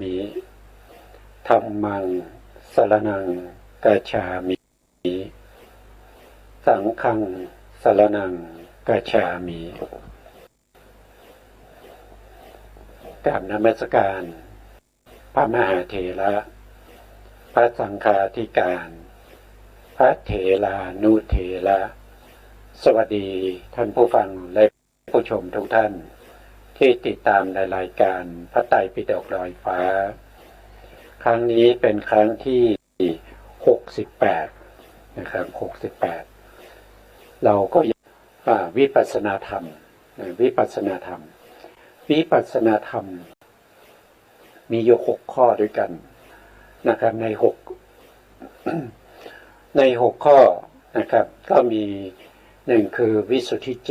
มิธัมมังสรณังกัจฉามิสังฆังสรณังกัจฉามิกราบนมัสการพระมหาเถระพระสังฆาธิการพระเถรานุเถระสวัสดีท่านผู้ฟังและผู้ชมทุกท่านที่ติดตามในรายการพระไตรปิฎกลอยฟ้าครั้งนี้เป็นครั้งที่68นะครับ68เราก็วิปัสสนาธรรมวิปัสสนาธรรมมีอยู่6ข้อด้วยกันนะครับใน6ข้อนะครับก็มี1คือวิสุทธิ7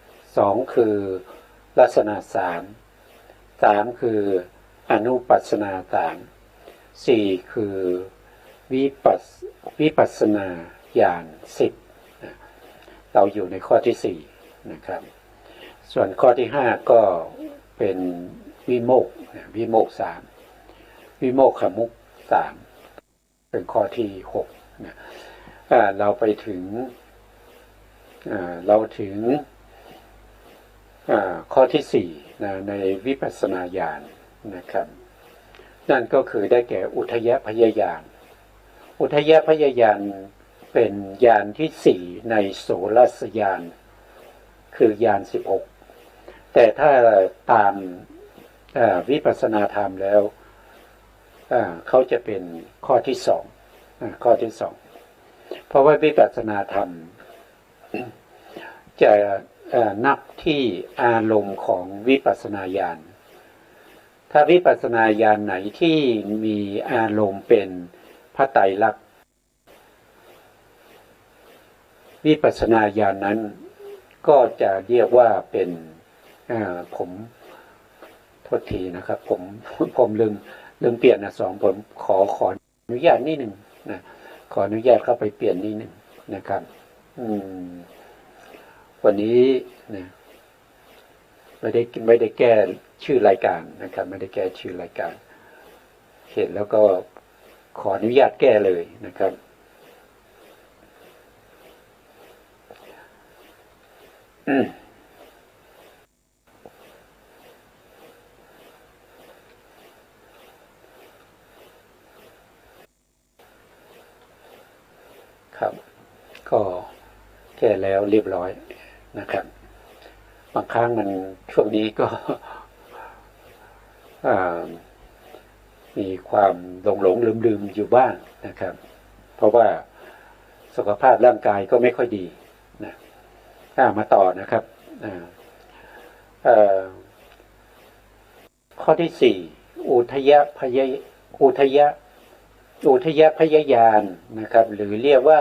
2คือลักษณะ3คืออนุปัสสนา3 4คือวิปัสสนาญาณ10เราอยู่ในข้อที่4นะครับส่วนข้อที่5ก็เป็นวิโมกข์3วิโมกขมุข3เป็นข้อที่6นะเราถึงข้อที่4นะในวิปัสสนาญาณนะครับนั่นก็คือได้แก่อุทยพยญาณอุทยพยญาณเป็นญาณที่4ในโสรสญาณคือญาณ16แต่ถ้าตามวิปัสสนาธรรมแล้วเขาจะเป็นข้อที่2ข้อที่2เพราะว่าวิปัสสนาธรรมจะนับที่อารมณ์ของวิปัสสนาญาณถ้าวิปัสสนาญาณไหนที่มีอารมณ์เป็นพระไตรลักษณ์วิปัสสนาญาณนั้นก็จะเรียกว่าเป็นผมโทษทีนะครับผมลืมเปลี่ยนนะผมขออนุญาตนิดนึงนะขออนุญาตเข้าไปเปลี่ยนนิดนึงนะครับวันนี้นะไม่ได้แก้ชื่อรายการนะครับไม่ได้แก้ชื่อรายการเห็นแล้วก็ขออนุญาตแก้เลยนะครับครับก็แก้แล้วเรียบร้อยนะครับบางครั้งมันช่วงนี้ก็มีความหลงลืมอยู่บ้างนะครับเพราะว่าสุขภาพร่างกายก็ไม่ค่อยดีนะมาต่อนะครับข้อที่4อุทยพยญาณนะครับหรือเรียกว่า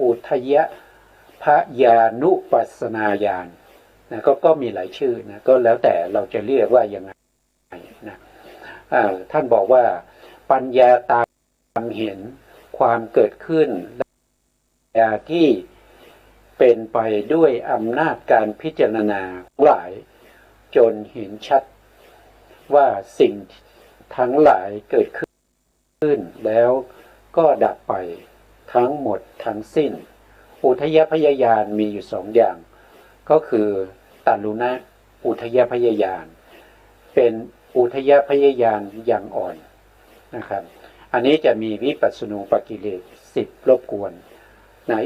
อุทยพยานุปัสสนาญาณนะก็มีหลายชื่อนะก็แล้วแต่เราจะเรียกว่ายังไงนะท่านบอกว่าปัญญาตามเห็นความเกิดขึ้นและที่เป็นไปด้วยอำนาจการพิจารณาหลายจนเห็นชัดว่าสิ่งทั้งหลายเกิดขึ้นแล้วก็ดับไปทั้งหมดทั้งสิ้นอุทยพยญาณมีอยู่2อย่างก็คือตัลลุณอุทยพยญาณเป็นอุทยพยญาณอย่างอ่อนนะครับอันนี้จะมีวิปัสสนูปกิเลส10รบกวน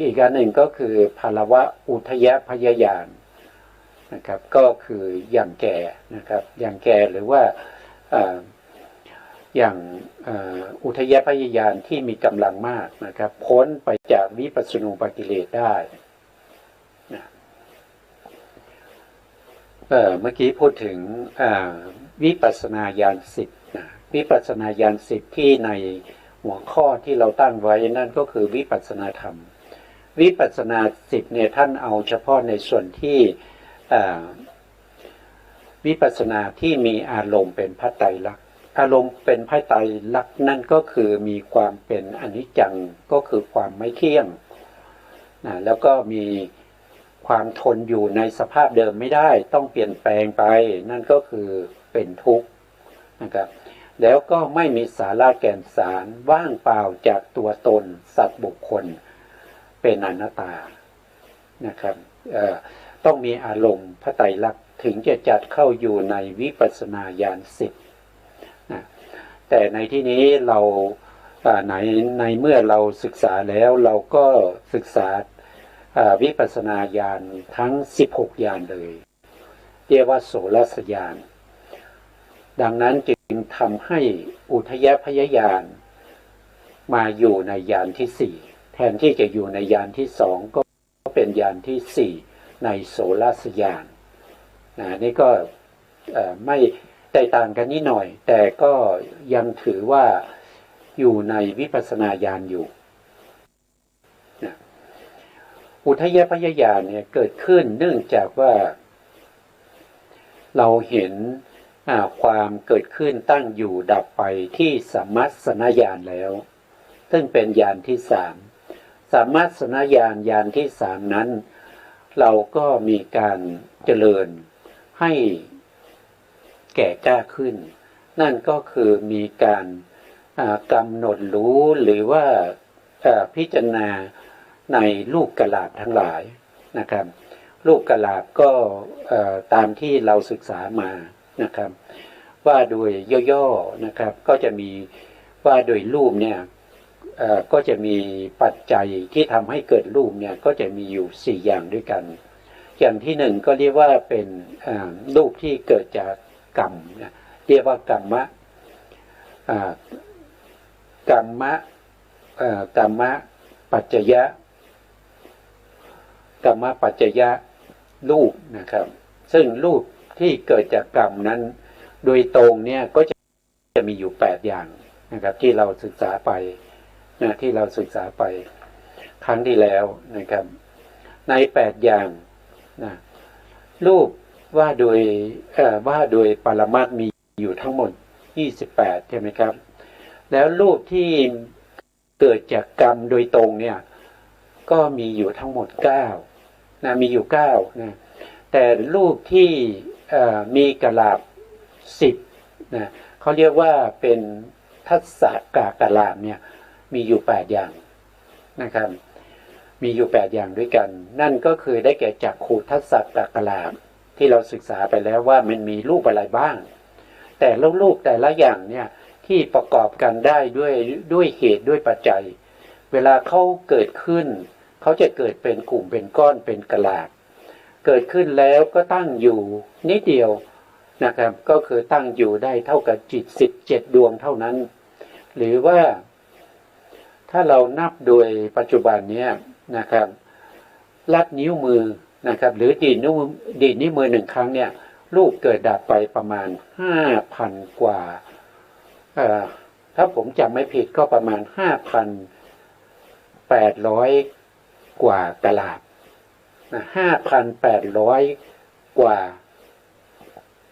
อีกอันหนึ่งก็คือภารวะอุทยพยญาณนะครับก็คืออย่างแก่นะครับอย่างแก่หรือว่าอย่างอุทยพยญาณที่มีกำลังมากนะครับพ้นไปจากวิปัสสนูปกิเลสได้นะเมื่อกี้พูดถึงวิปัสสนาญาณ10นะวิปัสสนาญาณ10ที่ในหัวข้อที่เราตั้งไว้นั่นก็คือวิปัสสนาธรรมวิปัสสนา10เนี่ยท่านเอาเฉพาะในส่วนที่วิปัสสนาที่มีอารมณ์เป็นพระไตรลักษณ์อารมณ์เป็นพระไตรลักษณ์นั่นก็คือมีความเป็นอนิจจังก็คือความไม่เที่ยงนะแล้วก็มีความทนอยู่ในสภาพเดิมไม่ได้ต้องเปลี่ยนแปลงไปนั่นก็คือเป็นทุกข์นะครับ แล้วก็ไม่มีสาระแก่นสารว่างเปล่าจากตัวตนสัตว์บุคคลเป็นอนัตตานะครับต้องมีอารมณ์พระไตรลักษณ์ถึงจะจัดเข้าอยู่ในวิปัสสนาญาณ10นะแต่ในที่นี้เราในเมื่อเราศึกษาแล้วเราก็ศึกษาวิปัสสนาญาณทั้ง16ญาณเลยเรียกว่าโสรสญาณดังนั้นจึงทำให้อุทยพยญาณมาอยู่ในญาณที่4แทนที่จะอยู่ในญาณที่2ก็เป็นญาณที่4ในโสรสญาณนี่ก็ไม่แตกต่างกันนิดหน่อยแต่ก็ยังถือว่าอยู่ในวิปัสสนาญาณอยู่อุทยพยญาณเนี่ยเกิดขึ้นเนื่องจากว่าเราเห็นความเกิดขึ้นตั้งอยู่ดับไปที่สัมมัสสนญาณแล้วซึ่งเป็นญาณที่3สัมมัสสนญาณญาณที่3นั้นเราก็มีการเจริญให้แก่กล้าขึ้นนั่นก็คือมีการกำหนดรู้หรือว่าพิจารณาในลูกกลาบทั้งหลายนะครับลูกกลาบก็ตามที่เราศึกษามานะครับว่าโดยย่อๆนะครับก็จะมีว่าโดยรูปเนี่ยก็จะมีปัจจัยที่ทำให้เกิดรูปเนี่ยก็จะมีอยู่4อย่างด้วยกันอย่างที่1ก็เรียกว่าเป็นรูปที่เกิดจากกรรมเรียกว่ากรรมะกรรมะปัจจยะกรรมะปัจจยะรูปนะครับซึ่งรูปที่เกิดจากกรรมนั้นโดยตรงเนี่ยก็จะมีอยู่8อย่างนะครับที่เราศึกษาไปที่เราศึกษาไปครั้งที่แล้วนะครับใน8อย่างรูปว่าโดยปรมัตถ์มีอยู่ทั้งหมด28ใช่ไหมครับแล้วรูปที่เกิดจากกรรมโดยตรงเนี่ยก็มีอยู่ทั้งหมด9มีอยู่9นะแต่รูปที่มีกลาบ10นะเขาเรียกว่าเป็นทัสสะกลาบเนี่ยมีอยู่8อย่างนะครับมีอยู่8อย่างด้วยกันนั่นก็คือได้แก่จักขุทัสสะกลาบที่เราศึกษาไปแล้วว่ามันมีรูปอะไรบ้างแต่รูปแต่ละอย่างเนี่ยที่ประกอบกันได้ด้วยเหตุด้วยปัจจัยเวลาเขาเกิดขึ้นเขาจะเกิดเป็นกลุ่มเป็นก้อนเป็นกลาบเกิดขึ้นแล้วก็ตั้งอยู่นิดเดียวนะครับก็คือตั้งอยู่ได้เท่ากับจิต17ดวงเท่านั้นหรือว่าถ้าเรานับโดยปัจจุบันนี้นะครับลัดนิ้วมือนะครับหรือดีดนิ้วมือ1ครั้งเนี่ยรูปเกิดดับไปประมาณ 5,000 กว่าถ้าผมจำไม่ผิดก็ประมาณ 5,800 กว่ากะลาบ5,800 กว่า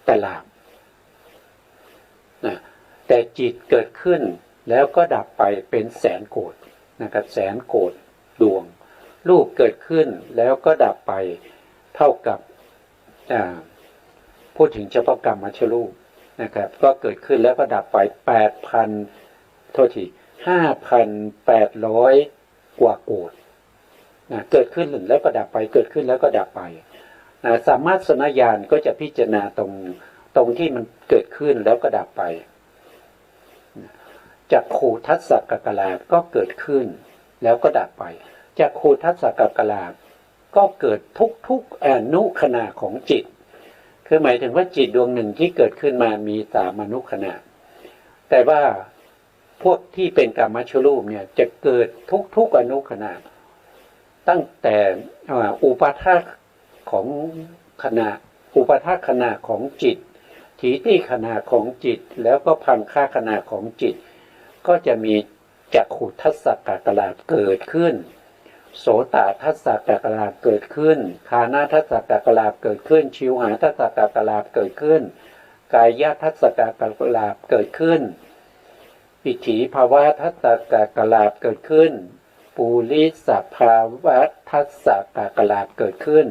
กะลาบแต่จิตเกิดขึ้นแล้วก็ดับไปเป็นแสนโกฏนะครับแสนโกฏดวงรูปเกิดขึ้นแล้วก็ดับไปเท่ากับพูดถึงเฉพาะกรรมมัชรูปนะครับก็เกิดขึ้นแล้วก็ดับไป 5,800 กว่าโกฏเกิดขึ้นแล้วก็ดับไปเกิดขึ้นแล้วก็ดับไปสัมมัสสนญาณก็จะพิจารณาตรงที่มันเกิดขึ้นแล้วก็ดับไปจักขุทัสสะกลาบก็เกิดขึ้นแล้วก็ดับไปจักขุทัสสะกลาบก็เกิดทุกอนุขณะของจิตคือหมายถึงว่าจิตดวงหนึ่งที่เกิดขึ้นมามี3อนุขณะแต่ว่าพวกที่เป็นกามชรูปเนี่ยจะเกิดทุกอนุขณะตั้งแต่อุปาทานของขณะอุปาทานขณะของจิตถีติขณะของจิตแล้วก็พังค่าขณะของจิตก็จะมีจักขุทัสสะกลาบเกิดขึ้นโสตทัสสะกลาบเกิดขึ้นคานาทัสสะกลาบเกิดขึ้นชิวหาทัสสะกลาบเกิดขึ้นกายทัสสะกลาบเกิดขึ้นปิถีภาวะทัสสะกลาบเกิดขึ้นปูริสภาวะทัสสะกลาบเกิดขึ้น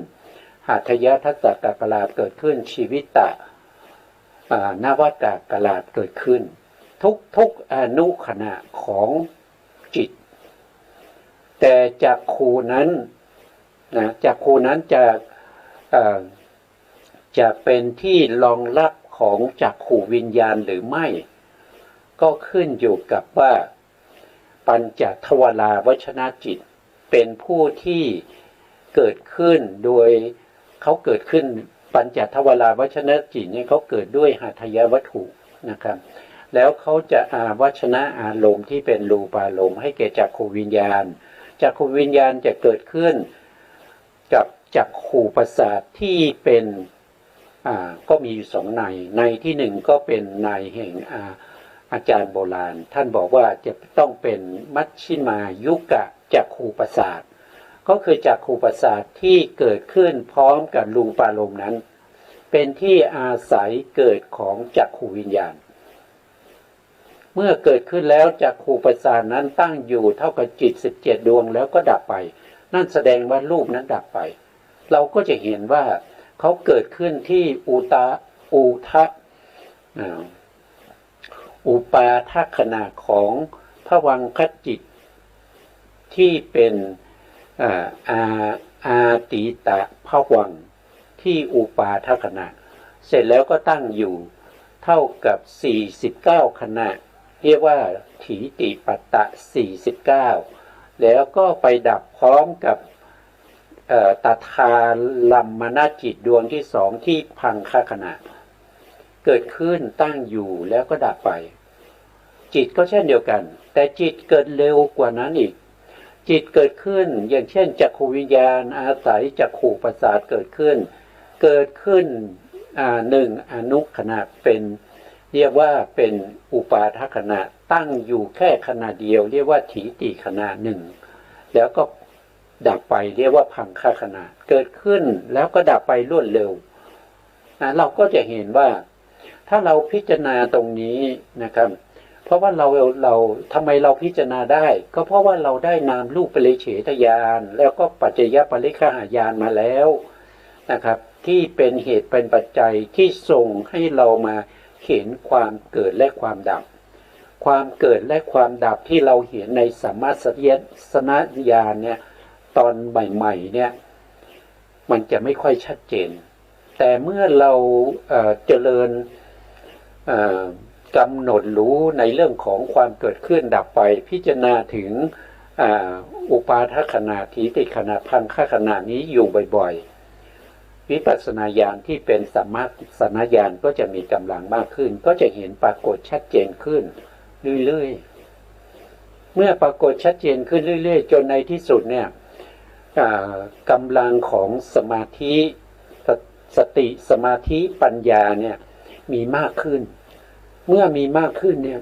หัตถยทัสสะกลาบเกิดขึ้นชีวิตะนวากกลาบเกิดขึ้น ทุกอนุขณะของจิตแต่จักขุนั้นนะจักขุนั้นจะเป็นที่รองรับของจักขุวิญญาณหรือไม่ก็ขึ้นอยู่กับว่าปัญจทวาราวชนะจิตเป็นผู้ที่เกิดขึ้นโดยเขาเกิดขึ้นปัญจทวาราวชนะจิตเนี่ยเขาเกิดด้วยหัตถยวัตถุนะครับแล้วเขาจะวชนะอารมณ์ที่เป็นรูปารมณ์ให้แก่จักขุวิญญาณจักขุวิญญาณจะเกิดขึ้นกับจักขุประสาทที่เป็นก็มีอยู่สองในที่หนึ่งก็เป็นในแห่งอาจารย์โบราณท่านบอกว่าจะต้องเป็นมัชชิมายุกะจักขุประสาทก็คือจักขุประสาทที่เกิดขึ้นพร้อมกับรูปารมณ์นั้นเป็นที่อาศัยเกิดของจักขุวิญญาณเมื่อเกิดขึ้นแล้วจักขุประสาทนั้นตั้งอยู่เท่ากับจิต17ดวงแล้วก็ดับไปนั่นแสดงว่ารูปนั้นดับไปเราก็จะเห็นว่าเขาเกิดขึ้นที่อุปาทัขณะของภวังคจิตที่เป็นอาติตะภวังค์ที่อุปาทัขณะเสร็จแล้วก็ตั้งอยู่เท่ากับ49ขณะเรียกว่าถีติปัตตะ49แล้วก็ไปดับพร้อมกับตถาลัมมนจิตดวงที่สองที่พังคขณะเกิดขึ้นตั้งอยู่แล้วก็ดับไปจิตก็เช่นเดียวกันแต่จิตเกิดเร็วกว่านั้นอีกจิตเกิดขึ้นอย่างเช่นจักขุวิญญาณอาศัยจักขุประสาทเกิดขึ้นหนึ่งอนุขณะเป็นเรียกว่าเป็นอุปาทขณะตั้งอยู่แค่ขณะเดียวเรียกว่าถีติขณะหนึ่งแล้วก็ดับไปเรียกว่าพังคขณะเกิดขึ้นแล้วก็ดับไปรวดเร็วเราก็จะเห็นว่าถ้าเราพิจารณาตรงนี้นะครับเพราะว่าเราทำไมเราพิจารณาได้ก็เพราะว่าเราได้นามรูปปริเฉทญาณแล้วก็ปัจจยปริฆาญาณมาแล้วนะครับที่เป็นเหตุเป็นปัจจัยที่ส่งให้เรามาเห็นความเกิดและความดับความเกิดและความดับที่เราเห็นในสัมมาสัญญาณเนี่ยตอนใหม่ๆเนี่ยมันจะไม่ค่อยชัดเจนแต่เมื่อเราเจริญกำหนดรู้ในเรื่องของความเกิดขึ้นดับไปพิจารณาถึงอุปาทขณะถีติขณะพังคขณะนี้อยู่บ่อยๆวิปัสสนาญาณที่เป็นสัมมาสัญญาณก็จะมีกำลังมากขึ้นก็จะเห็นปรากฏชัดเจนขึ้นเรื่อยๆเมื่อปรากฏชัดเจนขึ้นเรื่อยๆจนในที่สุดเนี่ยกำลังของสมาธิสติสมาธิปัญญาเนี่ยมีมากขึ้นเมื่อมีมากขึ้นเนี่ย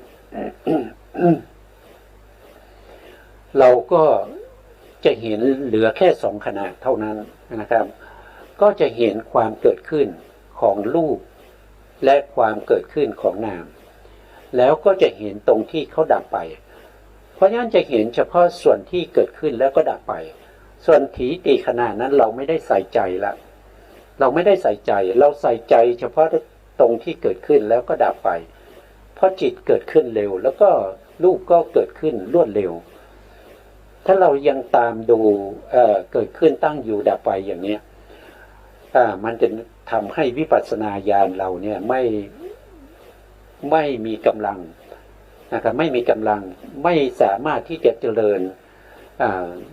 เราก็จะเห็นเหลือแค่2ขณะเท่านั้นนะครับก็จะเห็นความเกิดขึ้นของรูปและความเกิดขึ้นของนามแล้วก็จะเห็นตรงที่เขาดับไปเพราะฉะนั้นจะเห็นเฉพาะส่วนที่เกิดขึ้นแล้วก็ดับไปส่วนถีติขณะนั้นเราไม่ได้ใส่ใจละเราไม่ได้ใส่ใจเราใส่ใจเฉพาะตรงที่เกิดขึ้นแล้วก็ดับไปเพราะจิตเกิดขึ้นเร็วแล้วก็รูปก็เกิดขึ้นรวดเร็วถ้าเรายังตามดูเกิดขึ้นตั้งอยู่ดับไปอย่างนี้มันจะทำให้วิปัสสนาญาณเราเนี่ยไม่มีกำลังนะครับไม่มีกำลังไม่สามารถที่จะเจริญ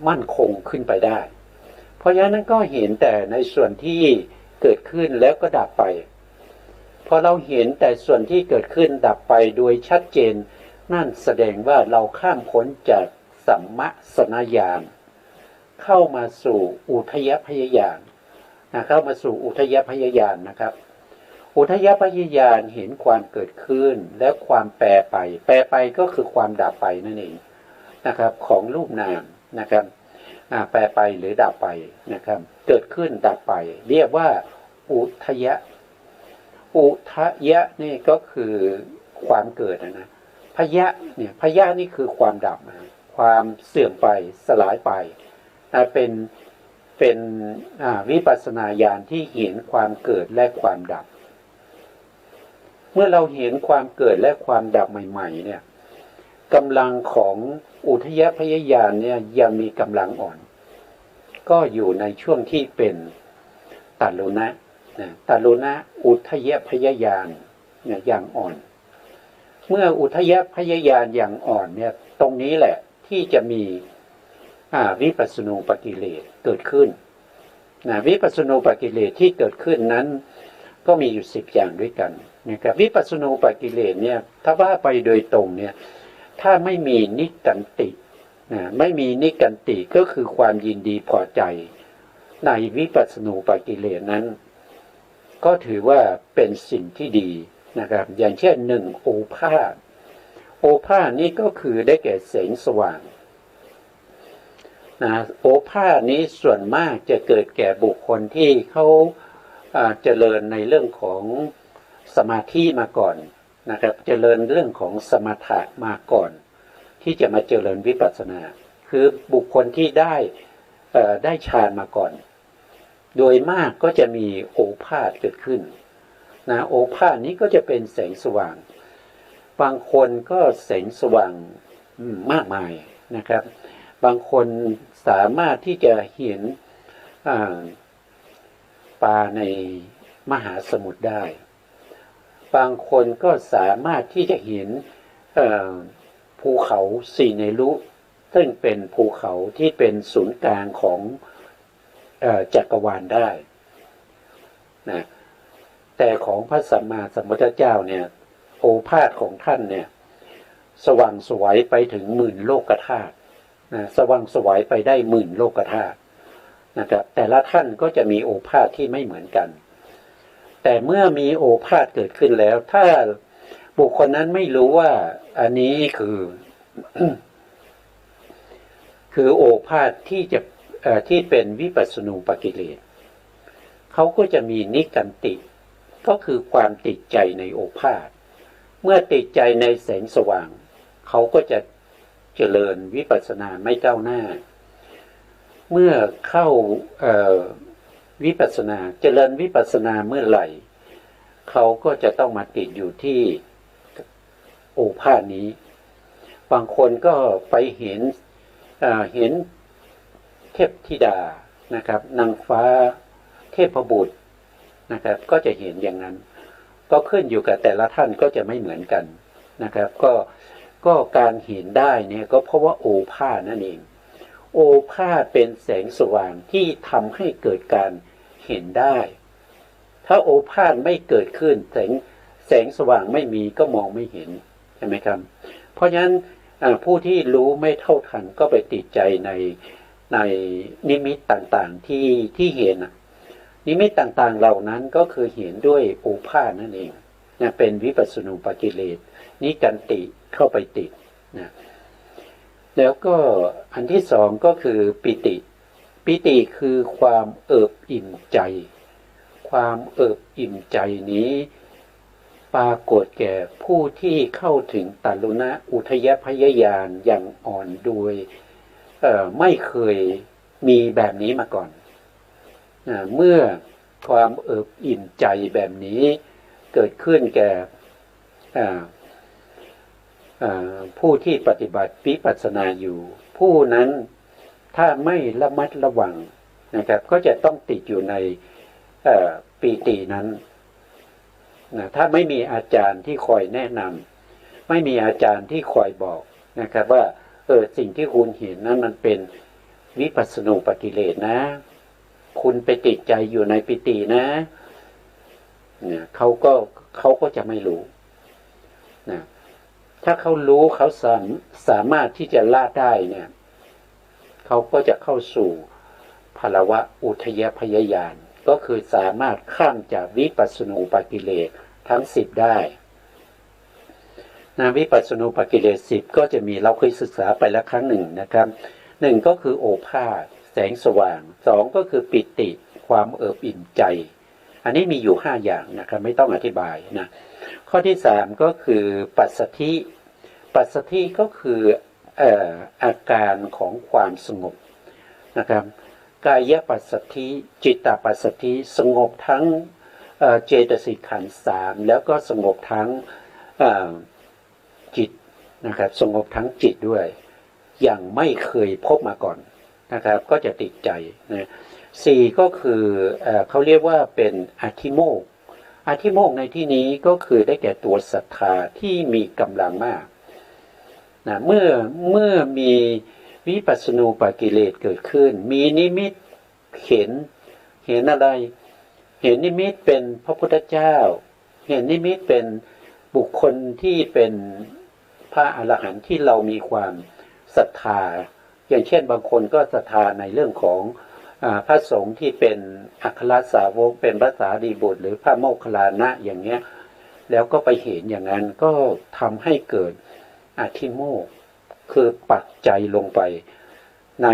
มั่นคงขึ้นไปได้เพราะฉะนั้นก็เห็นแต่ในส่วนที่เกิดขึ้นแล้วก็ดับไปพอเราเห็นแต่ส่วนที่เกิดขึ้นดับไปโดยชัดเจนนั่นแสดงว่าเราข้ามพ้นจากสัมมาสัญญาณเข้ามาสู่อุทยพยญาณเข้ามาสู่อุทยพยญาณนะครับอุทยพยญาณเห็นความเกิดขึ้นและความแปรไปก็คือความดับไปนั่นเองนะครับของรูปนามนะครับแปรไปหรือดับไปนะครับเกิดขึ้นดับไปเรียกว่าอุทยะนี่ก็คือความเกิดนะพยะเนี่ยพยะนี่คือความดับความเสื่อมไปสลายไปเป็นวิปัสสนาญาณที่เห็นความเกิดและความดับ เมื่อเราเห็นความเกิดและความดับใหม่ๆเนี่ยกำลังของอุทยพยญาณเนี่ยยังมีกำลังอ่อนก็อยู่ในช่วงที่เป็นตัลุนะตัลุนะอุทยพยญาณเนี่ยอย่างอ่อนเมื่ออุทยพยญาณอย่างอ่อนเนี่ยตรงนี้แหละที่จะมีวิปัสสนูปกิเลสเกิดขึ้นวิปัสสนูปกิเลสที่เกิดขึ้นนั้นก็มีอยู่10อย่างด้วยกันนะครับวิปัสสนูปกิเลสเนี่ยถ้าว่าไปโดยตรงเนี่ยถ้าไม่มีนิกันติไม่มีนิกันติก็คือความยินดีพอใจในวิปัสสนูปกิเลสนั้นก็ถือว่าเป็นสิ่งที่ดีนะครับอย่างเช่น1โอภาสโอภาสนี้ก็คือได้แก่แสงสว่างโอภาสนี้ส่วนมากจะเกิดแก่บุคคลที่เขาเจริญในเรื่องของสมาธิมาก่อนนะครับเจริญเรื่องของสมถะมาก่อนที่จะมาเจริญวิปัสสนาคือบุคคลที่ได้ฌานมาก่อนโดยมากก็จะมีโอภาสเกิดขึ้นโอภาสนี้ก็จะเป็นแสงสว่างบางคนก็แสงสว่างมากมายนะครับบางคนสามารถที่จะเห็นปลาในมหาสมุทรได้บางคนก็สามารถที่จะเห็นภูเขาสีเนรุซึ่งเป็นภูเขาที่เป็นศูนย์กลางของจักรวาลได้นะแต่ของพระสัมมาสัมพุทธเจ้าเนี่ยโอภาสของท่านเนี่ยสว่างไสวไปถึง10,000 โลกธาตุสว่างไสวไปได้10,000 โลกธาตุนะครับแต่ละท่านก็จะมีโอภาสที่ไม่เหมือนกันแต่เมื่อมีโอภาสเกิดขึ้นแล้วถ้าบุคคลนั้นไม่รู้ว่าอันนี้คือ คือโอภาสที่เป็นวิปัสสนูปกิเลสเขาก็จะมีนิกันติก็คือความติดใจในโอภาสเมื่อติดใจในแสงสว่างเขาก็จะเจริญวิปัสสนาไม่ก้าวหน้าเมื่อเข้าวิปัสสนาเจริญวิปัสสนาเมื่อไหร่เขาก็จะต้องมาติดอยู่ที่โอภาสนี้บางคนก็ไปเห็นเทพธิดานะครับนางฟ้าเทพบุตรนะครับก็จะเห็นอย่างนั้นก็ขึ้นอยู่กับแต่ละท่านก็จะไม่เหมือนกันนะครับก็การเห็นได้เนี่ยก็เพราะว่าโอภาสนั่นเองโอภาสเป็นแสงสว่างที่ทำให้เกิดการเห็นได้ถ้าโอภาสไม่เกิดขึ้นแสงสว่างไม่มีก็มองไม่เห็นใช่ไหมครับเพราะฉะนั้นผู้ที่รู้ไม่เท่าทันก็ไปติดใจในนิมิตต่างๆที่เห็นนิมิตต่างๆเหล่านั้นก็คือเห็นด้วยโอภาสนั่นเองเป็นวิปัสสนูปกิเลสนิกันติเข้าไปติดนะแล้วก็อันที่สองก็คือปิติคือความเอิบอิ่มใจความเอิบอิ่มใจนี้ปรากฏแก่ผู้ที่เข้าถึงตัลุนะอุทยพยญาณอย่างอ่อนโดยไม่เคยมีแบบนี้มาก่อนเมื่อความเอิบอิ่มใจแบบนี้เกิดขึ้นแก่ผู้ที่ปฏิบัติวิปัสสนาอยู่ผู้นั้นถ้าไม่ระมัดระวังนะครับก็จะต้องติดอยู่ในปีตินั้นถ้าไม่มีอาจารย์ที่คอยแนะนำไม่มีอาจารย์ที่คอยบอกนะครับว่าสิ่งที่คุณเห็นนั้นมันเป็นวิปัสสนูปกิเลสนะคุณไปติดใจอยู่ในปิตินะเขาก็จะไม่รู้นะถ้าเขารู้เขาสามารถที่จะละได้เนี่ยเขาก็จะเข้าสู่ภาวะอุทยพยญาณก็คือสามารถข้ามจากวิปัสสนูปกิเลสทั้ง10ได้วิปัสสนูปกิเลส10ก็จะมีเราเคยศึกษาไปแล้วครั้งหนึ่งนะครับ1ก็คือโอภาสแสงสว่าง2ก็คือปิติความเอิบอิ่มใจอันนี้มีอยู่5อย่างนะครับไม่ต้องอธิบายนะข้อที่3ก็คือปัสสัทธิก็คืออาการของความสงบนะครับกายปัสสัทธิจิตตปัสสัทธิสงบทั้ง เจตสิกขันธ์สามแล้วก็สงบทั้งจิตนะครับสงบทั้งจิตด้วยอย่างไม่เคยพบมาก่อนนะครับก็จะติดใจนะสี่ก็คือเขาเรียกว่าเป็นอธิโมกข์อธิโมกข์ในที่นี้ก็คือได้แก่ตัวศรัทธาที่มีกำลังมากนะเมื่อมีวิปัสสนูปกิเลสเกิดขึ้นมีนิมิตเห็นอะไรเห็นนิมิตเป็นพระพุทธเจ้าเห็นนิมิตเป็นบุคคลที่เป็นพระอรหันต์ที่เรามีความศรัทธาอย่างเช่นบางคนก็ศรัทธาในเรื่องของพระสงฆ์ที่เป็นอัครสาวกเป็นพระสารีบุตรหรือพระโมคคัลลานะอย่างเงี้ยแล้วก็ไปเห็นอย่างนั้นก็ทำให้เกิดอธิโมกข์คือปักใจลงไปใน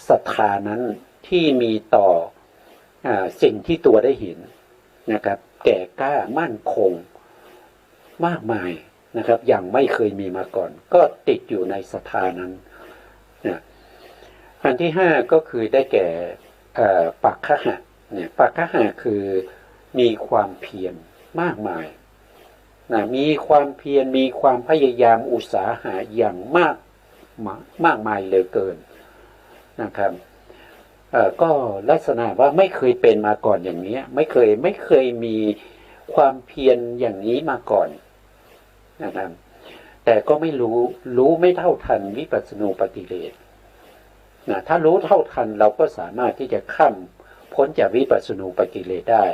ศรัทธานั้นที่มีต่อสิ่งที่ตัวได้เห็นนะครับแก่กล้ามั่นคงมากมายนะครับอย่างไม่เคยมีมาก่อนก็ติดอยู่ในศรัทธานั้นนะอันที่ห้าก็คือได้แก่ปักขหะเนี่ยปักขหะคือมีความเพียรมากมายนะมีความเพียรมีความพยายามอุตสาหะอย่างมากมายเหลือเกินนะครับก็ลักษณะว่าไม่เคยเป็นมาก่อนอย่างนี้ไม่เคยมีความเพียรอย่างนี้มาก่อนนะครับแต่ก็ไม่รู้ไม่เท่าทันวิปัสสนูปกิเลสนะถ้ารู้เท่าทันเราก็สามารถที่จะข้ามพ้นจากวิปัสสนูปกิเลสได้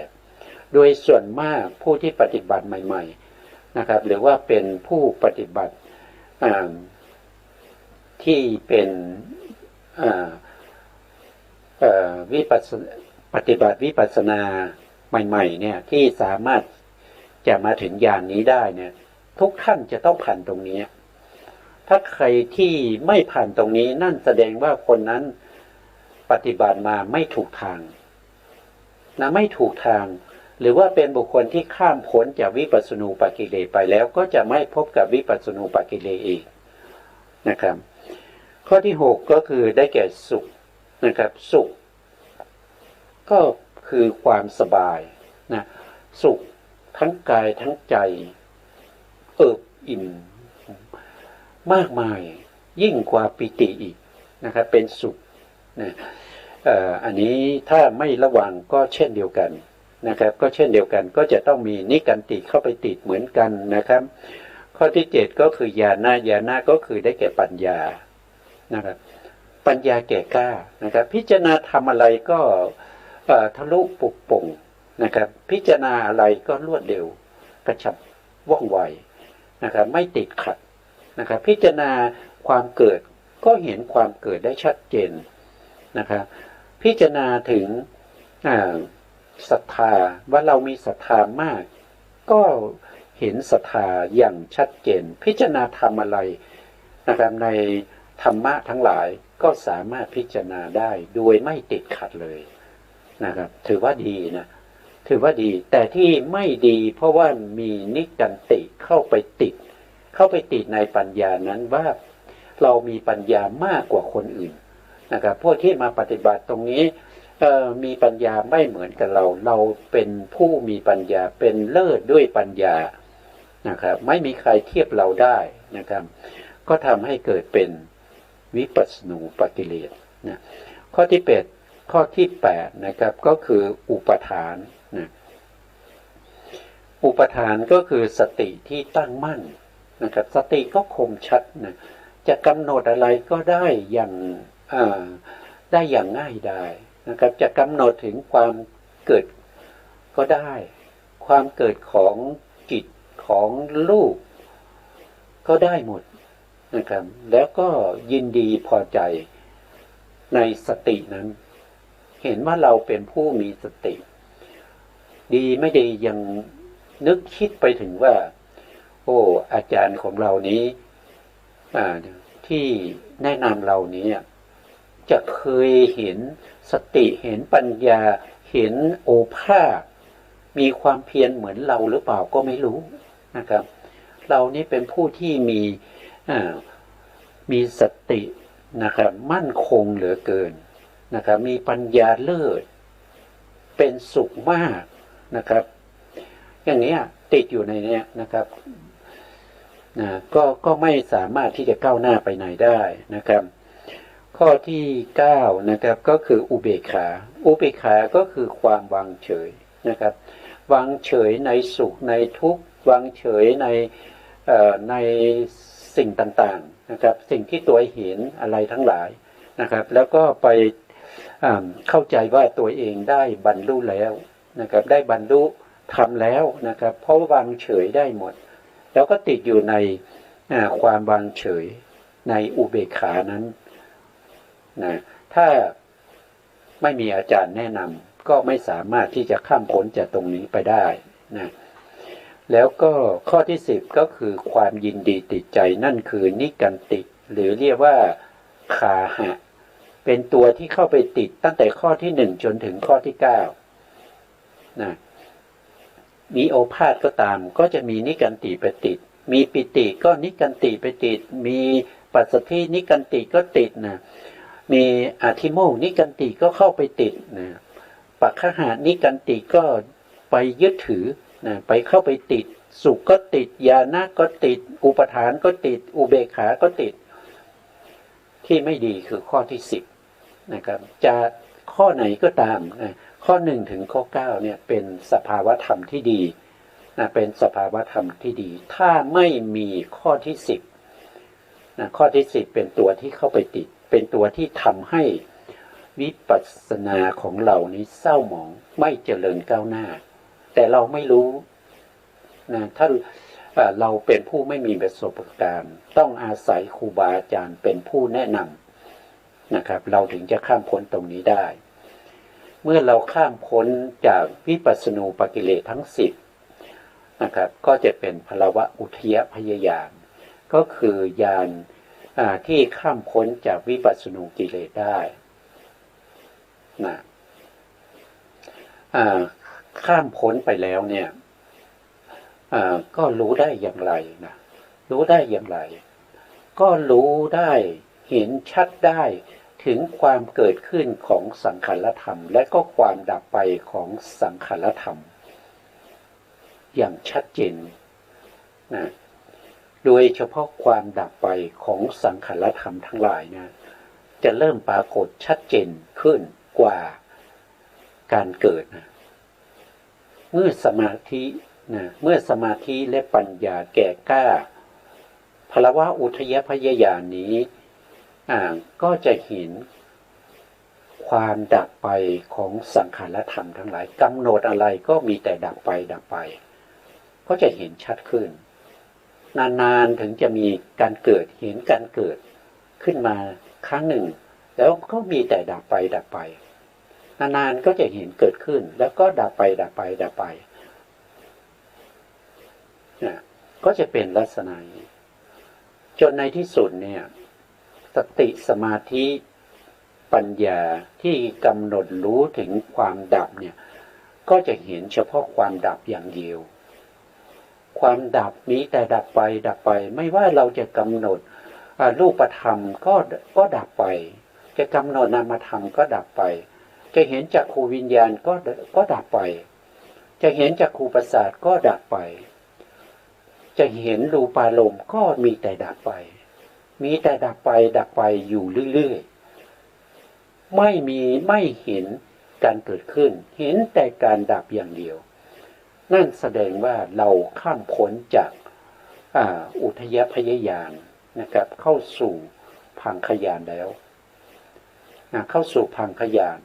โดยส่วนมากผู้ที่ปฏิบัติใหม่ๆนะครับหรือว่าเป็นผู้ปฏิบัติที่เป็นปฏิบัติวิปัสสนาใหม่ๆเนี่ยที่สามารถจะมาถึงญาณนี้ได้เนี่ยทุกท่านจะต้องผ่านตรงนี้ถ้าใครที่ไม่ผ่านตรงนี้นั่นแสดงว่าคนนั้นปฏิบัติมาไม่ถูกทางนะไม่ถูกทางหรือว่าเป็นบุคคลที่ข้ามพ้นจากวิปัสสนูปกิเลสไปแล้วก็จะไม่พบกับวิปัสสนูปกิเลสอีกนะครับข้อที่หกก็คือได้แก่สุขนะครับสุขก็คือความสบายนะสุขทั้งกายทั้งใจเอิบอิ่มมากมายยิ่งกว่าปิติอีกนะครับเป็นสุขนะอันนี้ถ้าไม่ระวังก็เช่นเดียวกันนะครับก็เช่นเดียวกันก็จะต้องมีนิกันติเข้าไปติดเหมือนกันนะครับข้อที่เจ็ดก็คือญาณะก็คือได้แก่ปัญญานะครับปัญญาแก่กล้านะครับพิจารณาทำอะไรก็ทะลุปุบป่งนะครับพิจารณาอะไรก็รวดเร็วกระชับว่องไวนะครับไม่ติดขัดนะครับพิจารณาความเกิดก็เห็นความเกิดได้ชัดเจนนะครับพิจารณาถึงศรัทธาว่าเรามีศรัทธามากก็เห็นศรัทธาอย่างชัดเจนพิจารณาทำอะไรนะครับในธรรมะทั้งหลายก็สามารถพิจารณาได้โดยไม่ติดขัดเลยนะครับถือว่าดีนะถือว่าดีแต่ที่ไม่ดีเพราะว่ามีนิกันติเข้าไปติดในปัญญานั้นว่าเรามีปัญญามากกว่าคนอื่นนะครับพวกที่มาปฏิบัติตรงนี้มีปัญญาไม่เหมือนกับเราเป็นผู้มีปัญญาเป็นเลิศด้วยปัญญานะครับไม่มีใครเทียบเราได้นะครับก็ทำให้เกิดเป็นวิปัสสนูปกิเลสนะข้อที่แปดนะครับก็คืออุปทานนะอุปทานก็คือสติที่ตั้งมั่นนะครับสติก็คมชัดนะจะกำหนดอะไรก็ได้อย่างง่ายได้นะครับจะกำหนดถึงความเกิดก็ได้ความเกิดของจิตของรูปก็ได้หมดนะครับแล้วก็ยินดีพอใจในสตินั้นเห็นว่าเราเป็นผู้มีสติดีไม่ดียังนึกคิดไปถึงว่าโอ้อาจารย์ของเรานี้ที่แนะนำเรานี้จะเคยเห็นสติเห็นปัญญาเห็นโอภาสมีความเพียรเหมือนเราหรือเปล่าก็ไม่รู้นะครับเรานี่เป็นผู้ที่มีสตินะครับมั่นคงเหลือเกินนะครับมีปัญญาเลิศเป็นสุขมาก นะครับอย่างนี้ติดอยู่ในนี้นะครับก็ไม่สามารถที่จะก้าวหน้าไปไหนได้นะครับข้อที่9นะครับก็คืออุเบกขาอุเบกขาก็คือความวางเฉยนะครับวางเฉยในสุขในทุกข์วางเฉยในสิ่งต่างๆนะครับสิ่งที่ตัวเห็นอะไรทั้งหลายนะครับแล้วก็ไปเข้าใจว่าตัวเองได้บรรลุแล้วนะครับได้บรรลุทำแล้วนะครับเพราะวางเฉยได้หมดแล้วก็ติดอยู่ในความวางเฉยในอุเบกขานั้นนะถ้าไม่มีอาจารย์แนะนำก็ไม่สามารถที่จะข้ามพ้นจากตรงนี้ไปได้นะแล้วก็ข้อที่10ก็คือความยินดีติดใจนั่นคือนิกันติหรือเรียกว่าคาหะเป็นตัวที่เข้าไปติดตั้งแต่ข้อที่1จนถึงข้อที่9นะมีโอภาสก็ตามก็จะมีนิกันติไปติดมีปิติก็นิกันติไปติดมีปัสสัทธินิกันติก็ติดนะมีอธิโมกข์นิกันติก็เข้าไปติดนะปัคขหานิกันติก็ไปยึดถือนะไปเข้าไปติดสุขก็ติดญาณก็ติดอุปทานก็ติดอุเบกขาก็ติดที่ไม่ดีคือข้อที่10นะครับจะข้อไหนก็ตามนะข้อ1ถึงข้อ9เนี่ยเป็นสภาวธรรมที่ดีนะเป็นสภาวธรรมที่ดีถ้าไม่มีข้อที่10นะข้อที่10เป็นตัวที่เข้าไปติดเป็นตัวที่ทำให้วิปัสสนาของเรานี้เศร้าหมองไม่เจริญก้าวหน้าแต่เราไม่รู้นะถ้าเราเป็นผู้ไม่มีประสบการณ์ต้องอาศัยครูบาอาจารย์เป็นผู้แนะนำนะครับเราถึงจะข้ามพ้นตรงนี้ได้เมื่อเราข้ามพ้นจากวิปัสสนูปกิเลสทั้ง10นะครับก็จะเป็นภลวะอุทยพยญาณก็คือญาณที่ข้ามพ้นจากวิปัสสนูกิเลสได้นะข้ามพ้นไปแล้วเนี่ยก็รู้ได้อย่างไรนะรู้ได้อย่างไรก็รู้ได้เห็นชัดได้ถึงความเกิดขึ้นของสังขารธรรมและก็ความดับไปของสังขารธรรมอย่างชัดเจนนะโดยเฉพาะความดับไปของสังขารธรรมทั้งหลายนะจะเริ่มปรากฏชัดเจนขึ้นกว่าการเกิดนะเมื่อสมาธิและปัญญาแก่กล้าภลวะอุทยพยญาณนี้ก็จะเห็นความดับไปของสังขารธรรมทั้งหลายกำหนดอะไรก็มีแต่ดับไปดับไปก็จะเห็นชัดขึ้นนานๆถึงจะมีการเกิดเห็นการเกิดขึ้นมาครั้งหนึ่งแล้วก็มีแต่ดับไปดับไปนานๆก็จะเห็นเกิดขึ้นแล้วก็ดับไปดับไปดับไปก็จะเป็นลักษณะนี้จนในที่สุดเนี่ยสติสมาธิปัญญาที่กำหนดรู้ถึงความดับเนี่ยก็จะเห็นเฉพาะความดับอย่างเดียวความดับนี้แต่ดับไปดับไปไม่ว่าเราจะกำหนดรูปธรรมก็ดับไปจะกำหนดนามธรรมก็ดับไปจะเห็นจักขูวิญญาณก็ดับไปจะเห็นจักขูประสาทก็ดับไปจะเห็นรูปารมณ์ก็มีแต่ดับไปมีแต่ดับไปดับไปอยู่เรื่อยๆไม่เห็นการเกิดขึ้นเห็นแต่การดับอย่างเดียวนั่นแสดงว่าเราข้ามพ้นจากอุทยพยญาณนะครับเข้าสู่พังคญาณแล้วเข้าสู่พังคญาณ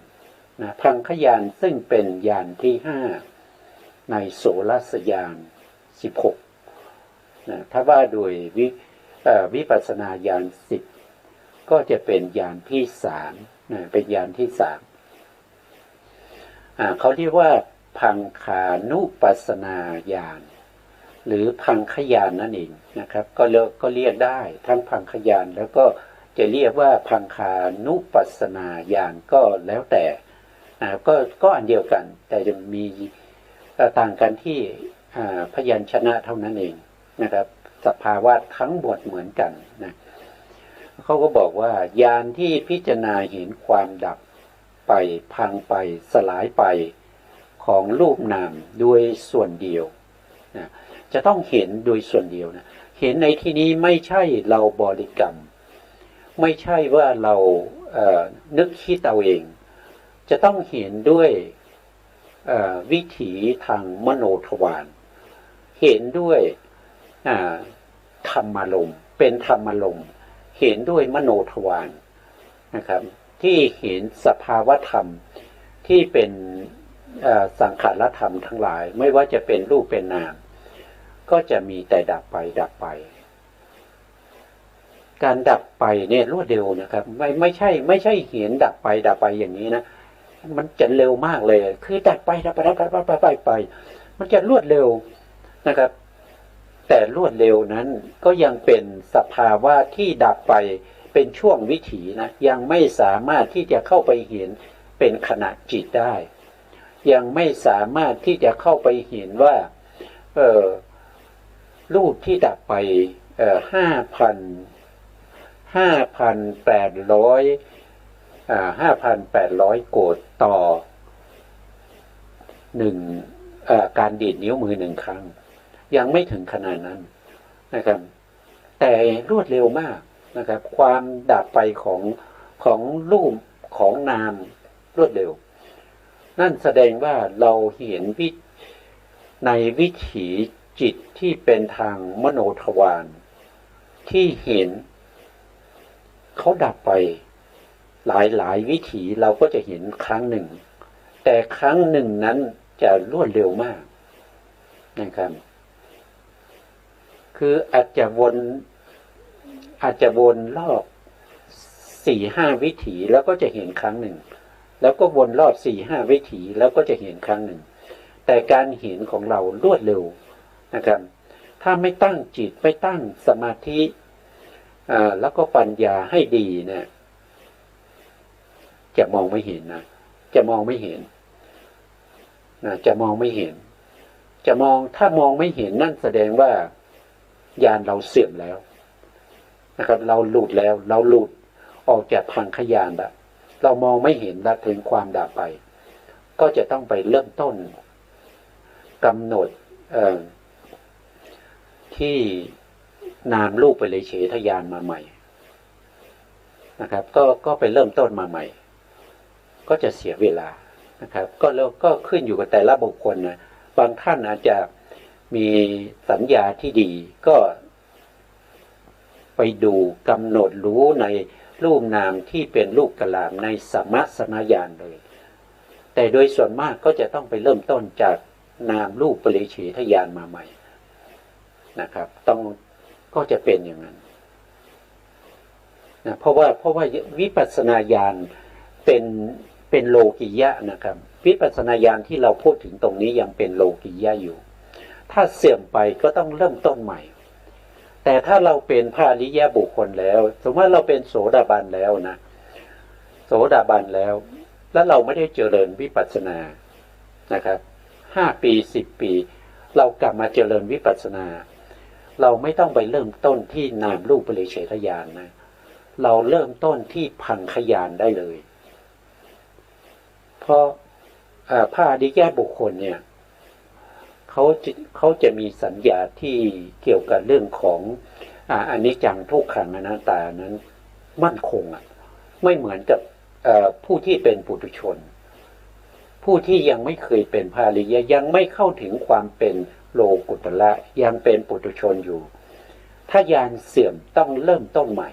พังคญาณซึ่งเป็นญาณที่5ในโสรัสญาณ16ถ้าว่าโดยวิปัสสนาญาณ10ก็จะเป็นญาณที่3เป็นญาณที่3เขาเรียกว่าพังคานุปัสสนาญาณหรือพังคญาณนั่นเองนะครับก็เรียกได้ทั้งพังคญาณแล้วก็จะเรียกว่าพังคานุปัสสนาญาณก็แล้วแต่ก็อันเดียวกันแต่จะมีต่างกันที่พยัญชนะเท่านั้นเองนะครับสภาวะทั้งหมดเหมือนกันนะเขาก็บอกว่าญาณที่พิจารณาเห็นความดับไปพังไปสลายไป ของรูปนามโดยส่วนเดียวนะจะต้องเห็นโดยส่วนเดียวนะเห็นในที่นี้ไม่ใช่เราบริกรรมไม่ใช่ว่าเรานึกคิดเอาเองจะต้องเห็นด้วยวิถีทางมโนทวารเห็นด้วยธรรมารมณ์เป็นธรรมารมณ์เห็นด้วยมโนทวารนะครับที่เห็นสภาวธรรมที่เป็นสังขารธรรมทั้งหลายไม่ว่าจะเป็นรูปเป็นนามก็จะมีแต่ดับไปดับไปการดับไปเนี่ยรวดเร็วนะครับไม่ใช่เห็นดับไปดับไปอย่างนี้นะมันจะเร็วมากเลยคือดับไปดับไปดับไปมันจะรวดเร็วนะครับแต่รวดเร็วนั้นก็ยังเป็นสภาวะที่ดับไปเป็นช่วงวิถีนะยังไม่สามารถที่จะเข้าไปเห็นเป็นขณะจิตได้ยังไม่สามารถที่จะเข้าไปเห็นว่ารูปที่ดับไป5,800 โกฏต่อการดีดนิ้วมือ1 ครั้งยังไม่ถึงขนาดนั้นนะครับแต่รวดเร็วมากนะครับความดับไปของรูปของนามรวดเร็วนั่นแสดงว่าเราเห็นในวิถีจิตที่เป็นทางมโนทวารที่เห็นเขาดับไปหลายวิถีเราก็จะเห็นครั้งหนึ่งแต่ครั้งหนึ่งนั้นจะรวดเร็วมากนะครับคืออาจจะวนรอบ4-5 วิถีแล้วก็จะเห็นครั้งหนึ่งแล้วก็วนรอบ4-5 วิถีแล้วก็จะเห็นครั้งหนึ่งแต่การเห็นของเรารวดเร็วนะครับถ้าไม่ตั้งจิตไม่ตั้งสมาธิแล้วก็ปัญญาให้ดีเนี่ยจะมองไม่เห็นนะจะมองไม่เห็นถ้ามองไม่เห็นนั่นแสดงว่าญาณเราเสื่อมแล้วนะครับเราหลุดแล้วเราหลุดออกจากพังคญาณแล้วเรามองไม่เห็นละถึงความดับไปก็จะต้องไปเริ่มต้นกำหนดที่นามรูปไปเลยเฉทญาณมาใหม่นะครับก็ไปเริ่มต้นมาใหม่ก็จะเสียเวลานะครับก็ขึ้นอยู่กับแต่ละบุคคลนะบางท่านอาจจะมีสัญญาที่ดีก็ไปดูกำหนดรู้ในรูปนามที่เป็นรูปกลามในสัมมสนญาณเลยแต่โดยส่วนมากก็จะต้องไปเริ่มต้นจากนามรูปปริเฉทญาณมาใหม่นะครับก็จะเป็นอย่างนั้นนะเพราะว่าวิปัสสนาญาณเป็นโลกิยะนะครับวิปัสสนาญาณที่เราพูดถึงตรงนี้ยังเป็นโลกิยะอยู่ถ้าเสื่อมไปก็ต้องเริ่มต้นใหม่แต่ถ้าเราเป็นพระอริยบุคคลแล้วสมมติว่าเราเป็นโสดาบันแล้วนะโสดาบันแล้วเราไม่ได้เจริญวิปัสสนานะครับ5 ปี10 ปีเรากลับมาเจริญวิปัสสนาเราไม่ต้องไปเริ่มต้นที่นามรูปปริเฉทญาณนะเราเริ่มต้นที่พังคญาณได้เลยเพราะพระอริยบุคคลเนี่ยเขาจะมีสัญญาที่เกี่ยวกับเรื่องของอนิจจังทุกขังอนัตตานั้นมั่นคงไม่เหมือนกับผู้ที่เป็นปุถุชนผู้ที่ยังไม่เคยเป็นพระอริยยังไม่เข้าถึงความเป็นโลกุตระยังเป็นปุถุชนอยู่ถ้าญาณเสื่อมต้องเริ่มต้นใหม่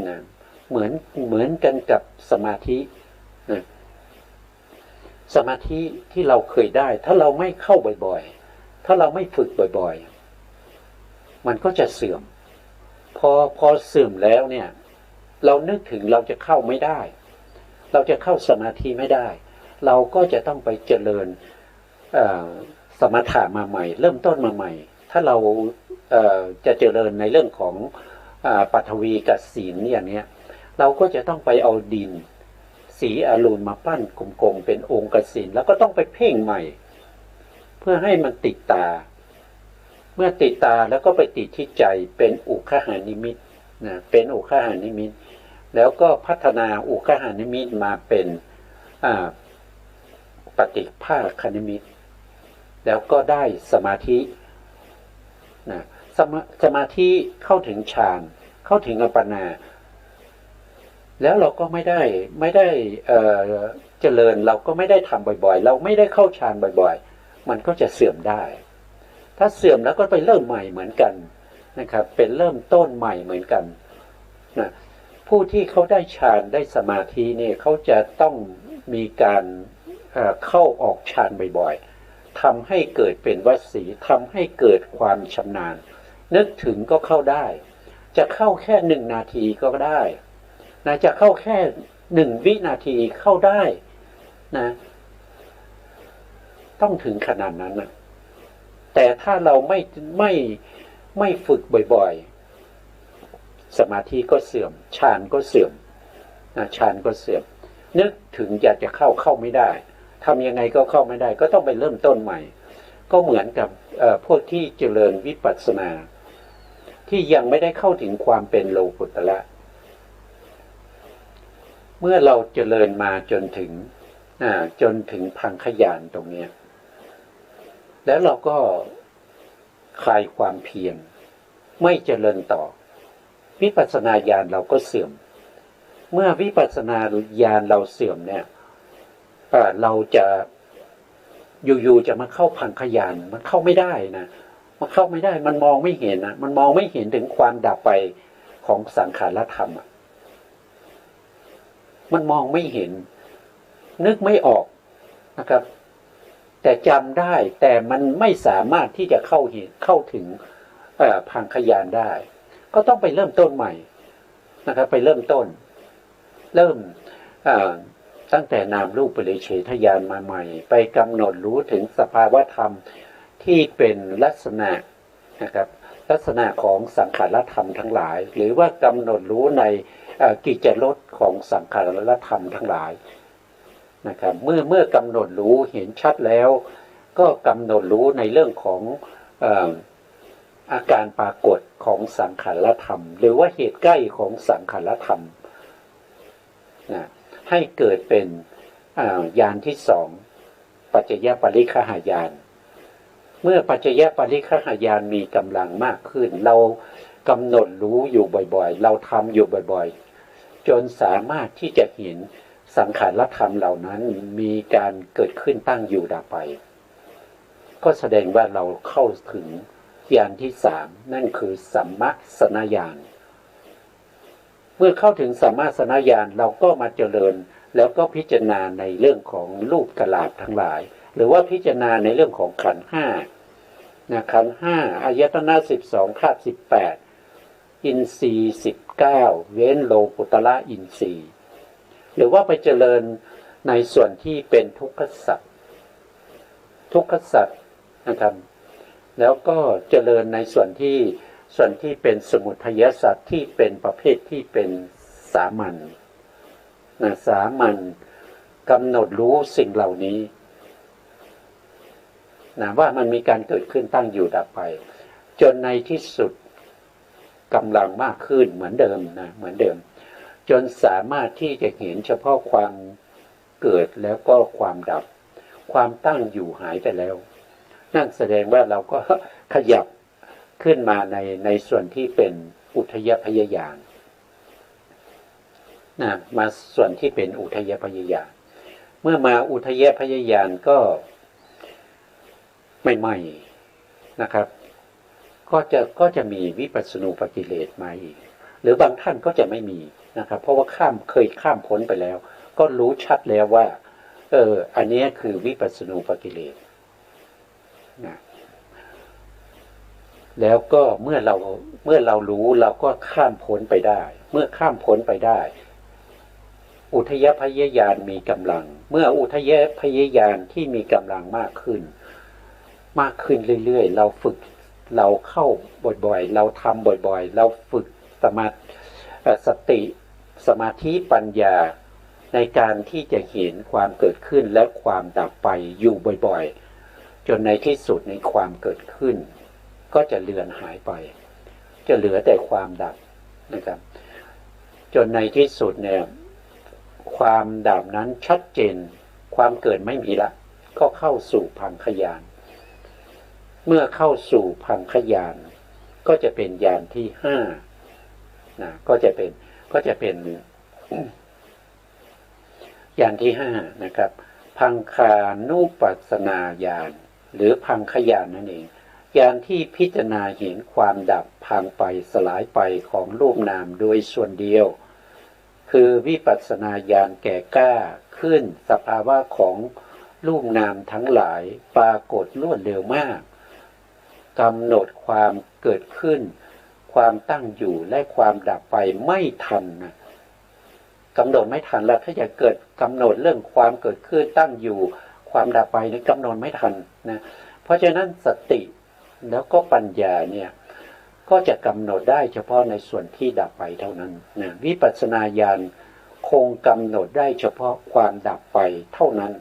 นะเหมือนกันกับสมาธินะสมาธิที่เราเคยได้ถ้าเราไม่เข้าบ่อยๆถ้าเราไม่ฝึกบ่อยๆมันก็จะเสื่อมพอเสื่อมแล้วเนี่ยเรานึกถึงเราจะเข้าไม่ได้เราจะเข้าสมาธิไม่ได้เราก็จะต้องไปเจริญสมถะมาใหม่เริ่มต้นมาใหม่ถ้าเราจะเจริญในเรื่องของปฐวีกับศีลอย่างเนี้ยเราก็จะต้องไปเอาดินสีอรูณมาปั้นกลมๆเป็นองค์กสิณแล้วก็ต้องไปเพ่งใหม่เพื่อให้มันติดตาเมื่อติดตาแล้วก็ไปติดที่ใจเป็นอุคหานิมิตนะเป็นอุคหานิมิตแล้วก็พัฒนาอุคหานิมิตมาเป็น ปฏิภาคนิมิตแล้วก็ได้สมาธินะสมาธิเข้าถึงฌานเข้าถึงอัปปนาแล้วเราก็ไม่ได้เจริญเราก็ไม่ได้ทำบ่อยๆเราไม่ได้เข้าฌานบ่อยๆมันก็จะเสื่อมได้ถ้าเสื่อมแล้วก็ไปเริ่มใหม่เหมือนกันนะครับเป็นเริ่มต้นใหม่เหมือนกันนะผู้ที่เขาได้ฌานได้สมาธิเนี่ยเขาจะต้องมีการเข้าออกฌานบ่อยๆทำให้เกิดเป็นวสีทำให้เกิดความชำนาญนึกถึงก็เข้าได้จะเข้าแค่1 นาทีก็ได้นะจะเข้าแค่1 วินาทีเข้าได้นะต้องถึงขนาดนั้นนะแต่ถ้าเราไม่ฝึกบ่อยๆสมาธิก็เสื่อมฌานก็เสื่อมนะฌานก็เสื่อมนึกถึงอยากจะเข้าไม่ได้ทำยังไงก็เข้าไม่ได้ก็ต้องไปเริ่มต้นใหม่ก็เหมือนกับพวกที่เจริญวิปัสสนาที่ยังไม่ได้เข้าถึงความเป็นโลกุตระเมื่อเราเจริญมาจนถึงพังคญาณตรงนี้แล้วเราก็คลายความเพียรไม่เจริญต่อวิปัสสนาญาณเราก็เสื่อมเมื่อวิปัสสนาญาณเราเสื่อมเนี่ยเราจะอยู่ๆจะมาเข้าพังคญาณมันเข้าไม่ได้นะมันเข้าไม่ได้มันมองไม่เห็นนะมันมองไม่เห็นถึงความดับไปของสังขารธรรมมันมองไม่เห็นนึกไม่ออกนะครับแต่จำได้แต่มันไม่สามารถที่จะเข้าถึงพังคญาณได้ก็ต้องไปเริ่มต้นใหม่นะครับไปเริ่มต้นตั้งแต่นามรูปปริเฉทญาณมาใหม่ไปกำหนดรู้ถึงสภาวธรรมที่เป็นลักษณะนะครับลักษณะของสังขารธรรมทั้งหลายหรือว่ากำหนดรู้ในกิจลดของสังขารธรรมทั้งหลายนะครับเมื่อกำหนดรู้เห็นชัดแล้วก็กำหนดรู้ในเรื่องของอาการปรากฏของสังขารธรรมหรือว่าเหตุใกล้ของสังขารธรรมนะให้เกิดเป็นญาณที่2ปัจจยปริฆหญาณเมื่อปัจจยปริฆหญาณมีกำลังมากขึ้นเรากำหนดรู้อยู่บ่อยๆเราทำอยู่บ่อยๆจนสามารถที่จะเห็นสังขารธรรมเหล่านั้นมีการเกิดขึ้นตั้งอยู่ดับไปก็แสดงว่าเราเข้าถึงญาณที่3นั่นคือสัมมสนญาณเมื่อเข้าถึงสัมมาสนญาณเราก็มาเจริญแล้วก็พิจารณาในเรื่องของรูปกลาภทั้งหลายหรือว่าพิจารณาในเรื่องของขันธ์5นะขันธ์5อายตนะ12ธาตุ18อินทรีย์19เว้นโลกุตระอินทรีย์หรือว่าไปเจริญในส่วนที่เป็นทุกขสัจนะครับแล้วก็เจริญในส่วนที่เป็นสมุทัยสัจที่เป็นประเภทที่เป็นสามัญนะสามัญกำหนดรู้สิ่งเหล่านี้นะว่ามันมีการเกิดขึ้นตั้งอยู่ดับไปจนในที่สุดกำลังมากขึ้นเหมือนเดิมนะเหมือนเดิมจนสามารถที่จะเห็นเฉพาะความเกิดแล้วก็ความดับความตั้งอยู่หายไปแล้วนั่นแสดงว่าเราก็ขยับขึ้นมาในส่วนที่เป็นอุทยพยญาณนะมาส่วนที่เป็นอุทยพยญาณเมื่อมาอุทยพยญาณก็ใหม่ๆนะครับก็จะมีวิปัสสนูปกิเลสมาอีกหรือบางท่านก็จะไม่มีนะครับเพราะว่าเคยข้ามพ้นไปแล้วก็รู้ชัดแล้วว่าอันนี้คือวิปัสสนูปกิเลสนะแล้วก็เมื่อเรารู้เราก็ข้ามพ้นไปได้เมื่อข้ามพ้นไปได้อุทยพยญาณมีกำลังเมื่ออุทยพยญาณที่มีกำลังมากขึ้นเรื่อยๆเราฝึกเราเข้าบ่อยๆเราทำบ่อยๆเราฝึกสติสมาธิปัญญาในการที่จะเห็นความเกิดขึ้นและความดับไปอยู่บ่อยๆจนในที่สุดในความเกิดขึ้นก็จะเลือนหายไปจะเหลือแต่ความดับนะครับจนในที่สุดเนี่ยความดับนั้นชัดเจนความเกิดไม่มีละ ก็เข้าสู่พังคญาณเมื่อเข้าสู่พังคญาณก็จะเป็นญาณที่ห้านะก็จะเป็นญาณที่ห้านะครับพังคานุปัสสนาญาณหรือพังคญาณนั่นเองญาณที่พิจารณาเห็นความดับพังไปสลายไปของรูปนามโดยส่วนเดียวคือวิปัสสนาญาณแก่กล้าขึ้นสภาวะของรูปนามทั้งหลายปรากฏรวดเร็วมากกำหนดความเกิดขึ้นความตั้งอยู่และความดับไปไม่ทันนะกำหนดไม่ทันแล้วถ้าจะเกิดกำหนดเรื่องความเกิดขึ้นตั้งอยู่ความดับไปนี่กำหนดไม่ทันนะเพราะฉะนั้นสติแล้วก็ปัญญาเนี่ยก็จะกำหนดได้เฉพาะในส่วนที่ดับไปเท่านั้นนะวิปัสสนาญาณคงกำหนดได้เฉพาะความดับไปเท่านั้น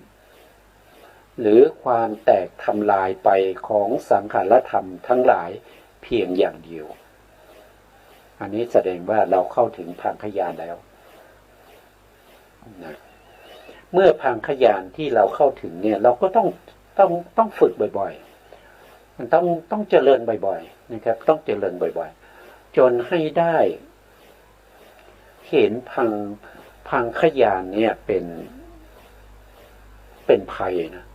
หรือความแตกทำลายไปของสังขารธรรมทั้งหลายเพียงอย่างเดียวอันนี้แสดงว่าเราเข้าถึงพังคญาณแล้วนะเมื่อพังคญาณที่เราเข้าถึงเนี่ยเราก็ต้องฝึกบ่อยๆมันต้องเจริญบ่อยๆนะครับต้องเจริญบ่อยๆจนให้ได้เห็นพังคญาณเนี่ยเป็นภัยนะ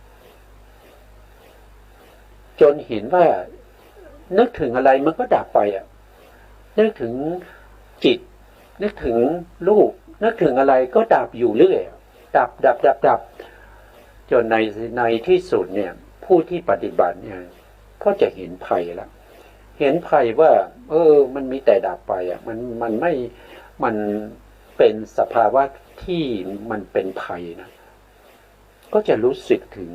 จนเห็นว่านึกถึงอะไรมันก็ดับไปอ่ะนึกถึงจิตนึกถึงรูปนึกถึงอะไรก็ดับอยู่เรื่อยดับจนในที่สุดเนี่ยผู้ที่ปฏิบัติเนี่ยก็จะเห็นภัยแล้วเห็นภัยว่ามันมีแต่ดับไปอ่ะมันไม่มันเป็นสภาวะที่มันเป็นภัยนะก็จะรู้สึกถึง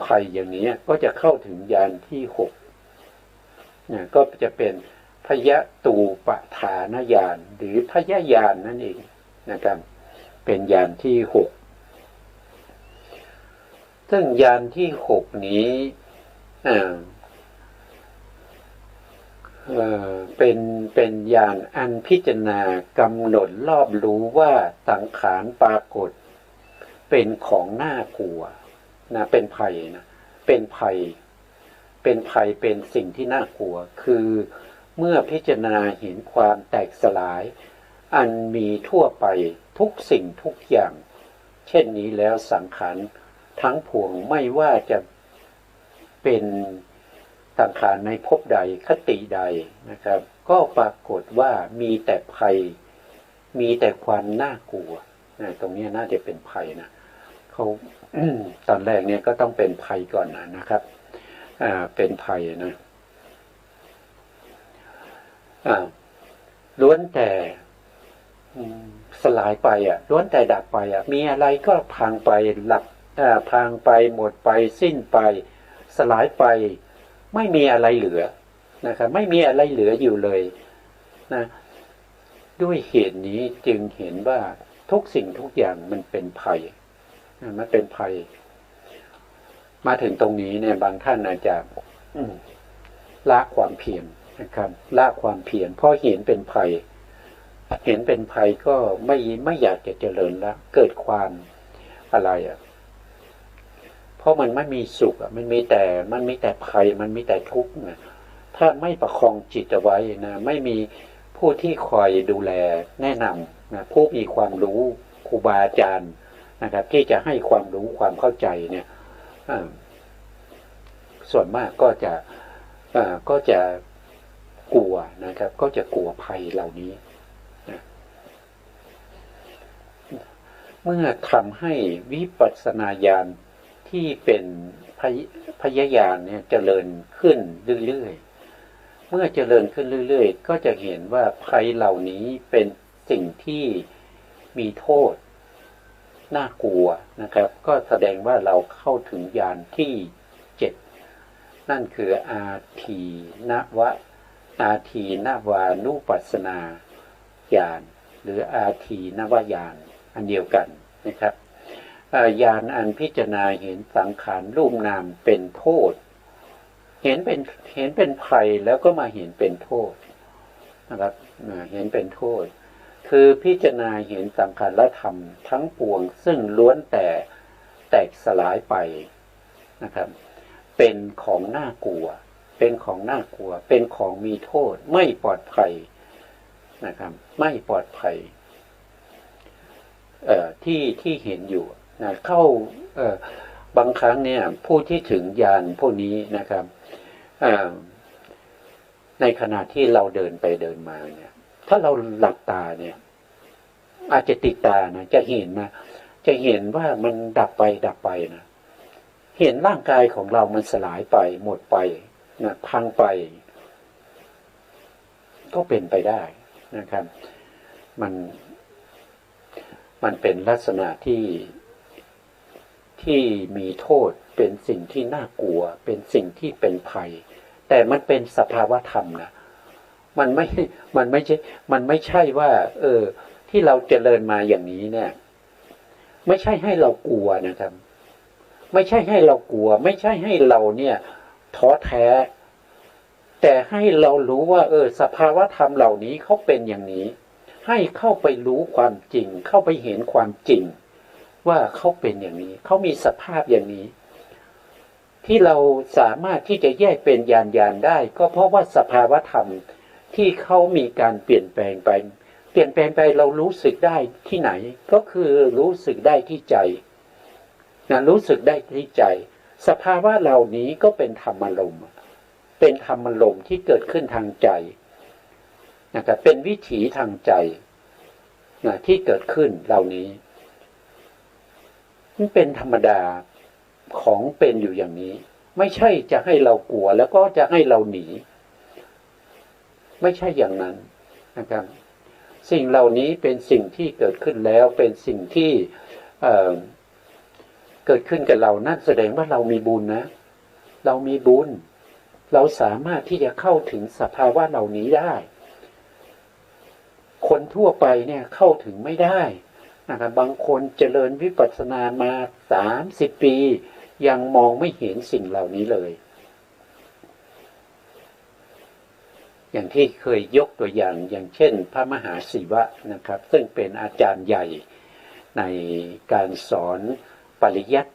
ภัยอย่างนี้ก็จะเข้าถึงญาณที่หกเนี่ยก็จะเป็นพยตูปฐานญาณหรือพยญาณนั่นเองนะครับเป็นญาณที่หกซึ่งญาณที่หกนี้เป็นญาณอันพิจารณากำหนดรอบรู้ว่าสังขารปรากฏเป็นของน่ากลัวนะเป็นภัยนะเป็นภัยเป็นสิ่งที่น่ากลัวคือเมื่อพิจารณาเห็นความแตกสลายอันมีทั่วไปทุกสิ่งทุกอย่างเช่นนี้แล้วสังขารทั้งปวงไม่ว่าจะเป็นสังขารในภพใดคติใดนะครับก็ปรากฏว่ามีแต่ภัยมีแต่ความน่ากลัวตรงนี้น่าจะเป็นภัยนะเขาตอนแรกเนี่ยก็ต้องเป็นภัยก่อนนะครับเป็นภัยนะล้วนแต่สลายไปล้วนแต่ดับไปมีอะไรก็พังไปพังไปหมดไปสิ้นไปสลายไปไม่มีอะไรเหลือนะครับไม่มีอะไรเหลืออยู่เลยนะด้วยเหตุนี้จึงเห็นว่าทุกสิ่งทุกอย่างมันเป็นภัยมันเป็นภัยมาถึงตรงนี้เนี่ยบางท่านอาจจะละความเพียรนะครับละความเพียรเพราะเห็นเป็นภัยก็ไม่อยากจะเจริญละเกิดความอะไรเพราะมันไม่มีสุขมันมีแต่ภัยมันมีแต่ทุกข์นะถ้าไม่ประคองจิตเอาไว้นะไม่มีผู้ที่คอยดูแลแนะนำนะผู้มีความรู้ครูบาอาจารย์นะครับที่จะให้ความรู้ความเข้าใจเนี่ยส่วนมากก็จะกลัวนะครับก็จะกลัวภัยเหล่านี้นะเมื่อทำให้วิปัสสนาญาณที่เป็นพยญาณเนี่ยเจริญขึ้นเรื่อยๆเมื่อเจริญขึ้นเรื่อยๆก็จะเห็นว่าภัยเหล่านี้เป็นสิ่งที่มีโทษน่ากลัวนะครับก็แสดงว่าเราเข้าถึงญาณที่เจ็ดนั่นคืออาทีนวานุปัสสนาญาณหรืออาทีนวญาณอันเดียวกันนะครับญาณอันพิจารณาเห็นสังขารรูปนามเป็นโทษเห็นเป็นภัยแล้วก็มาเห็นเป็นโทษนะครับเห็นเป็นโทษคือพิจารณาเห็นสังขารธรรมทั้งปวงซึ่งล้วนแต่ แตกสลายไปนะครับเป็นของน่ากลัวเป็นของน่ากลัวเป็นของมีโทษไม่ปลอดภัยนะครับไม่ปลอดภัยที่เห็นอยู่นะเข้าบางครั้งเนี่ยผู้ที่ถึงญาณพวกนี้นะครับในขณะที่เราเดินไปเดินมาเนี่ยถ้าเราหลับตาเนี่ยอาจจะติดตานะจะเห็นนะจะเห็นว่ามันดับไปนะเห็นร่างกายของเรามันสลายไปหมดไปนะพังไปก็เป็นไปได้นะครับมันเป็นลักษณะที่มีโทษเป็นสิ่งที่น่ากลัวเป็นสิ่งที่เป็นภัยแต่มันเป็นสภาวะธรรมนะมันไม่ใช่ว่าที่เราเจริญมาอย่างนี้เนี่ยไม่ใช่ให้เรากลัวนะครับไม่ใช่ให้เรากลัวไม่ใช่ให้เราเนี่ยท้อแท้แต่ให้เรารู้ว่าสภาวะธรรมเหล่านี้เขาเป็นอย่างนี้ให้เข้าไปรู้ความจริงเข้าไปเห็นความจริงว่าเขาเป็นอย่างนี้เขามีสภาพอย่างนี้ที่เราสามารถที่จะแยกเป็นญาณได้ก็เพราะว่าสภาวะธรรมที่เขามีการเปลี่ยนแปลงไปเรารู้สึกได้ที่ไหนก็คือรู้สึกได้ที่ใจนะรู้สึกได้ที่ใจสภาวะเหล่านี้ก็เป็นธรรมารมณ์เป็นธรรมารมณ์ที่เกิดขึ้นทางใจนะครับเป็นวิถีทางใจนะที่เกิดขึ้นเหล่านี้มันเป็นธรรมดาของเป็นอยู่อย่างนี้ไม่ใช่จะให้เรากลัวแล้วก็จะให้เราหนีไม่ใช่อย่างนั้นนะครับสิ่งเหล่านี้เป็นสิ่งที่เกิดขึ้นแล้วเป็นสิ่งที่เกิดขึ้นกับเรานั่นแสดงว่าเรามีบุญนะเรามีบุญเราสามารถที่จะเข้าถึงสภาวะเหล่านี้ได้คนทั่วไปเนี่ยเข้าถึงไม่ได้นะครับบางคนเจริญวิปัสสนามา30 ปียังมองไม่เห็นสิ่งเหล่านี้เลยอย่างที่เคยยกตัวอย่างเช่นพระมหาศิวะนะครับซึ่งเป็นอาจารย์ใหญ่ในการสอนปริยัติ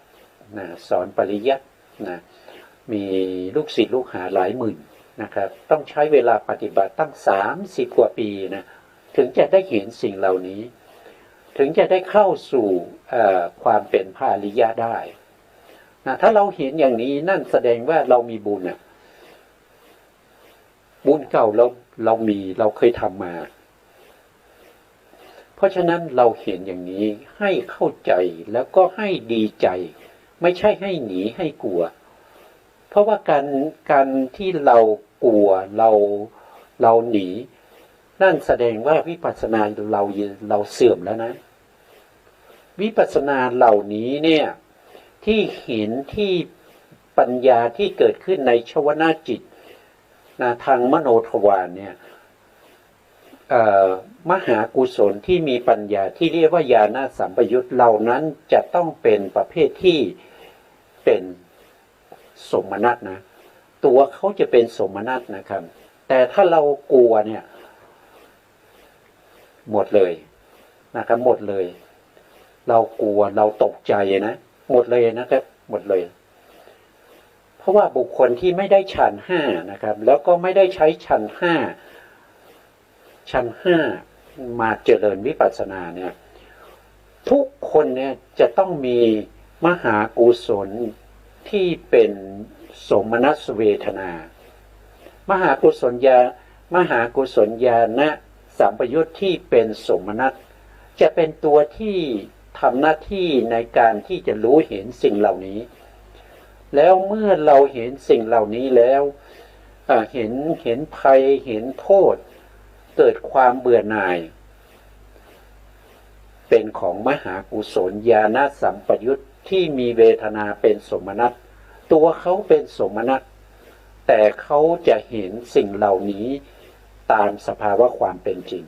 นะสอนปริยัตินะมีลูกศิษย์ลูกหาหลายหมื่นนะครับต้องใช้เวลาปฏิบัติตั้ง30 กว่าปีนะถึงจะได้เห็นสิ่งเหล่านี้ถึงจะได้เข้าสู่ความเป็นพระอริยะได้นะถ้าเราเห็นอย่างนี้นั่นแสดงว่าเรามีบุญนะบุญเก่าเรามีเราเคยทำมาเพราะฉะนั้นเราเห็นอย่างนี้ให้เข้าใจแล้วก็ให้ดีใจไม่ใช่ให้หนีให้กลัวเพราะว่าการที่เรากลัวเราหนีนั่นแสดงว่าวิปัสสนาเราเสื่อมแล้วนะวิปัสสนาเหล่านี้เนี่ยที่เห็นที่ปัญญาที่เกิดขึ้นในชวนาจิตนะทางมโนทวารเนี่ยมหากุศลที่มีปัญญาที่เรียกว่าญาณสัมปยุตเหล่านั้นจะต้องเป็นประเภทที่เป็นสมนัตนะตัวเขาจะเป็นสมนัตนะครับแต่ถ้าเรากลัวเนี่ยหมดเลยนะครับหมดเลยเรากลัวเราตกใจนะหมดเลยนะครับหมดเลยเพราะว่าบุคคลที่ไม่ได้ฌาน5นะครับแล้วก็ไม่ได้ใช้ฌาน5มาเจริญวิปัสสนาเนี่ยทุกคนเนี่ยจะต้องมีมหากุศลที่เป็นสมนัสเวทนามหากุศลญาณสัมปยุตที่เป็นสมนัสจะเป็นตัวที่ทำหน้าที่ในการที่จะรู้เห็นสิ่งเหล่านี้แล้วเมื่อเราเห็นสิ่งเหล่านี้แล้วเห็นภัยเห็นโทษเกิดความเบื่อหน่ายเป็นของมหากุศลญาณสัมปยุตที่มีเวทนาเป็นสมนัสตัวเขาเป็นสมนัสแต่เขาจะเห็นสิ่งเหล่านี้ตามสภาวะความเป็นจริง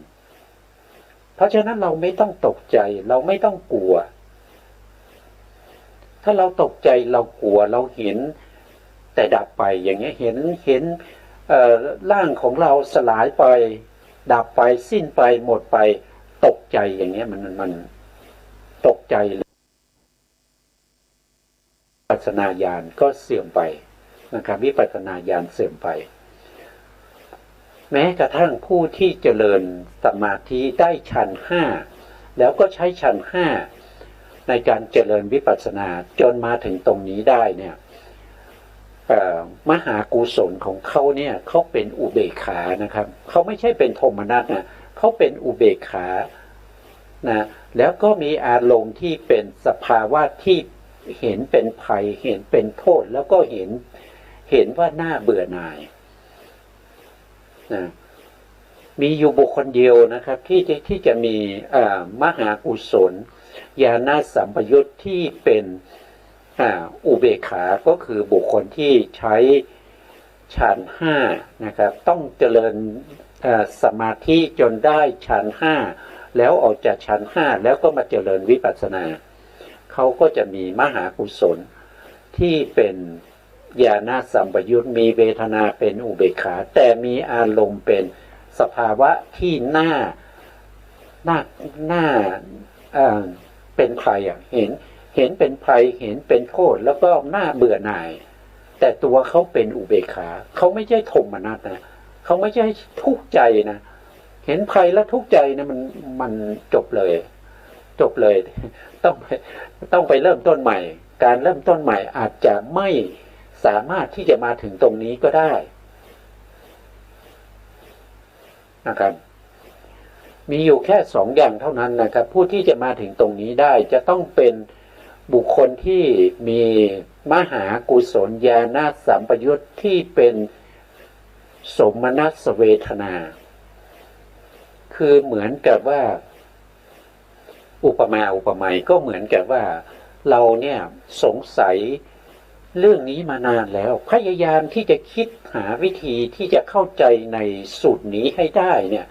เพราะฉะนั้นเราไม่ต้องตกใจเราไม่ต้องกลัวถ้าเราตกใจเรากลัวเราเห็นแต่ดับไปอย่างเงี้ยเห็นร่างของเราสลายไปดับไปสิ้นไปหมดไปตกใจอย่างเงี้ยมันตกใจ ปัสสนาญาณก็เสื่อมไปนะครับวิปัสสนาญาณเสื่อมไปแม้กระทั่งผู้ที่เจริญสมาธิได้ฌานห้าแล้วก็ใช้ฌานห้าในการเจริญวิปัสสนาจนมาถึงตรงนี้ได้เนี่ยมหากุศลของเขาเนี่ยเขาเป็นอุเบกขานะครับเขาไม่ใช่เป็นโทมนัสนะเขาเป็นอุเบกขานะแล้วก็มีอารมณ์ที่เป็นสภาวะที่เห็นเป็นภัยเห็นเป็นโทษแล้วก็เห็นว่าน่าเบื่อหน่ายนะมีอยู่บุคคลเดียวนะครับที่จะมีมหากุศลญาณสัมปยุตที่เป็นอุเบกขาก็คือบุคคลที่ใช้ฌานห้านะครับต้องเจริญสมาธิจนได้ฌานห้าแล้วออกจากฌานห้าแล้วก็มาเจริญวิปัสสนาเขาก็จะมีมหากุศลที่เป็นญาณสัมปยุตมีเวทนาเป็นอุเบกขาแต่มีอารมณ์เป็นสภาวะที่น่าเป็นภัยเห็นเป็นภัยเห็นเป็นโทษแล้วก็น่าเบื่อหน่ายแต่ตัวเขาเป็นอุเบกขาเขาไม่ใช่โทมนัสนะเขาไม่ใช่ทุกข์ใจนะเห็นภัยแล้วทุกข์ใจนะมันจบเลยต้องไปเริ่มต้นใหม่การเริ่มต้นใหม่อาจจะไม่สามารถที่จะมาถึงตรงนี้ก็ได้นะครับมีอยู่แค่สองอย่างเท่านั้นนะครับผู้ที่จะมาถึงตรงนี้ได้จะต้องเป็นบุคคลที่มีมหากุศลญาณสัมปยุตที่เป็นสมนัสเวทนาคือเหมือนกับว่าอุปไมยก็เหมือนกับว่าเราเนี่ยสงสัยเรื่องนี้มานานแล้วพยายามที่จะคิดหาวิธีที่จะเข้าใจในสูตรนี้ให้ได้เนี่ย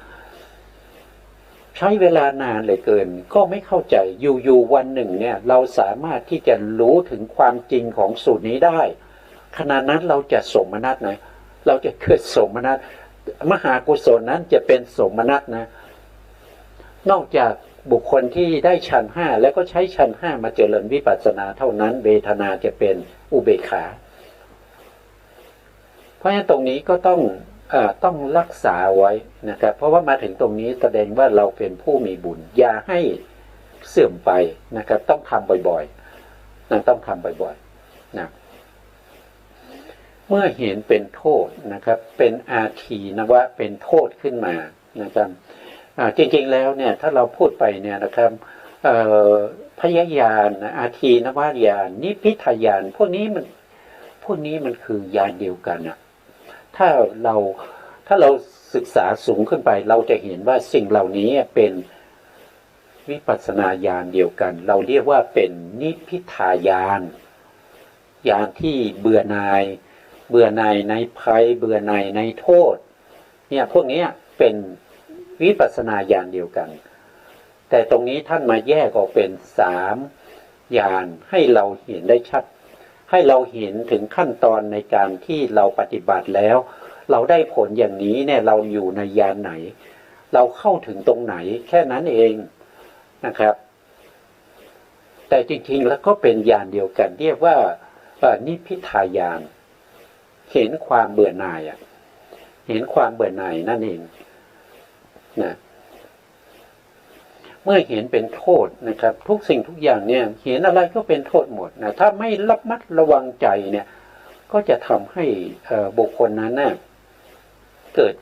ใช้เวลานานเหลือเกินก็ไม่เข้าใจอยู่วันหนึ่งเนี่ยเราสามารถที่จะรู้ถึงความจริงของสูตรนี้ได้ขณะนั้นเราจะสมนัสนะเราจะเกิดสมนัสมหากุศลนั้นจะเป็นสมนัสนะนอกจากบุคคลที่ได้ฌานห้าแล้วก็ใช้ฌานห้ามาเจริญวิปัสสนาเท่านั้นเวทนาจะเป็นอุเบกขาเพราะฉะนั้นตรงนี้ก็ต้องรักษาไว้นะครับเพราะว่ามาถึงตรงนี้แสดงว่าเราเป็นผู้มีบุญอย่าให้เสื่อมไปนะครับต้องทำบ่อยๆนะต้องทำบ่อยๆนะเมื่อเห็นเป็นโทษนะครับเป็นอาทีนวะเป็นโทษขึ้นมานะครับจริงๆแล้วเนี่ยถ้าเราพูดไปเนี่ยนะครับพยญาณอาทีนวญาณนิพพิทญาณพวกนี้มันคือญาณเดียวกันอ่ะถ้าเราศึกษาสูงขึ้นไปเราจะเห็นว่าสิ่งเหล่านี้เป็นวิปัสสนาญาณเดียวกันเราเรียกว่าเป็นนิพพิทญาณญาณที่เบื่อหน่ายในภัยเบื่อหน่ายในโทษเนี่ยพวกนี้เป็นวิปัสสนาญาณเดียวกันแต่ตรงนี้ท่านมาแยกออกเป็น3ญาณให้เราเห็นได้ชัดให้เราเห็นถึงขั้นตอนในการที่เราปฏิบัติแล้วเราได้ผลอย่างนี้เนี่ยเราอยู่ในญาณไหนเราเข้าถึงตรงไหนแค่นั้นเองนะครับแต่จริงๆแล้วก็เป็นญาณเดียวกันเรียกว่านิพพิทญาณเห็นความเบื่อหน่ายเห็นความเบื่อหน่ายนั่นเองนะเมื่อเห็นเป็นโทษนะครับทุกสิ่งทุกอย่างเนี่ยเห็นอะไรก็เป็นโทษหมดนะถ้าไม่ระมัดระวังใจเนี่ยก็จะทำให้บุคคลนั้นนะเกิด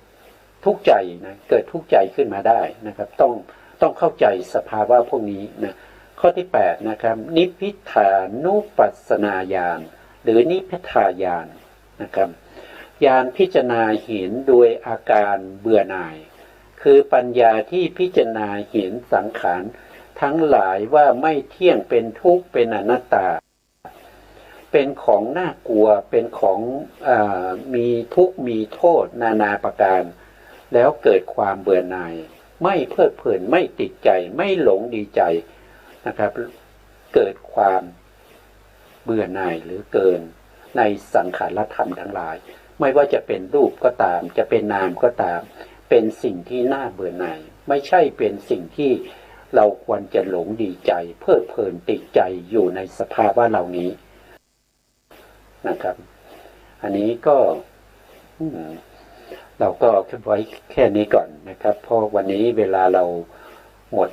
ทุกข์ใจนะเกิดทุกข์ใจขึ้นมาได้นะครับต้องเข้าใจสภาวะพวกนี้นะข้อที่8นะครับนิพพิทานุปัสสนาญาณหรือนิพพิทายานนะครับญาณพิจารณาเห็นโดยอาการเบื่อหน่ายคือปัญญาที่พิจารณาเห็นสังขารทั้งหลายว่าไม่เที่ยงเป็นทุกข์เป็นอนัตตาเป็นของน่ากลัวเป็นของมีทุกข์มีโทษนานาประการแล้วเกิดความเบื่อหน่ายไม่เพลิดเพลินไม่ติดใจไม่หลงดีใจนะครับเกิดความเบื่อหน่ายหรือเกินในสังขารธรรมทั้งหลายไม่ว่าจะเป็นรูปก็ตามจะเป็นนามก็ตามเป็นสิ่งที่น่าเบื่อหน่ายไม่ใช่เป็นสิ่งที่เราควรจะหลงดีใจเพลิดเพลินติดใจอยู่ในสภาวะเหล่านี้ นะครับอันนี้ก็เราก็ไว้แค่นี้ก่อนนะครับเพราะวันนี้เวลาเราหมด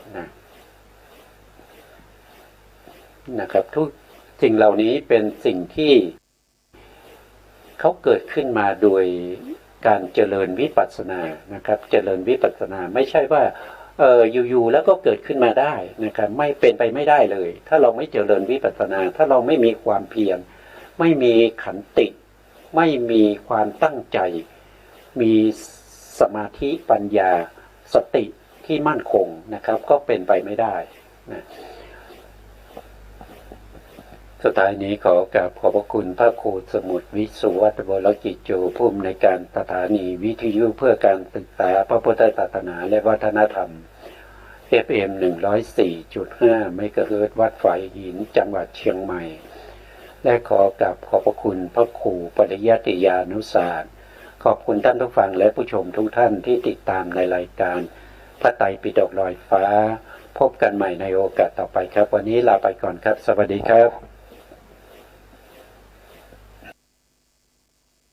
นะครับทุกสิ่งเหล่านี้เป็นสิ่งที่เขาเกิดขึ้นมาโดยการเจริญวิปัสสนานะครับเจริญวิปัสสนาไม่ใช่ว่าอยู่ๆแล้วก็เกิดขึ้นมาได้นะครับไม่เป็นไปไม่ได้เลยถ้าเราไม่เจริญวิปัสสนาถ้าเราไม่มีความเพียรไม่มีขันติไม่มีความตั้งใจมีสมาธิปัญญาสติที่มั่นคงนะครับก็เป็นไปไม่ได้นะสุดท้ายนี้ขอกราบขอบพระคุณพระครูสมุทรวิสุวัตวรกิจโจผู้อำนวยการสถานีวิทยุเพื่อการศึกษาพระพุทธศาสนาและวัฒนธรรม FM 104.5 เมกะเฮิรตซ์วัดฝายหินจังหวัดเชียงใหม่และขอกราบขอบพระคุณพระครูปริยัติยานุศาสตร์ขอบคุณท่านผู้ฟังและผู้ชมทุกท่านที่ติดตามในรายการพระไตรปิฎกลอยฟ้าพบกันใหม่ในโอกาสต่อไปครับวันนี้ลาไปก่อนครับสวัสดีครับ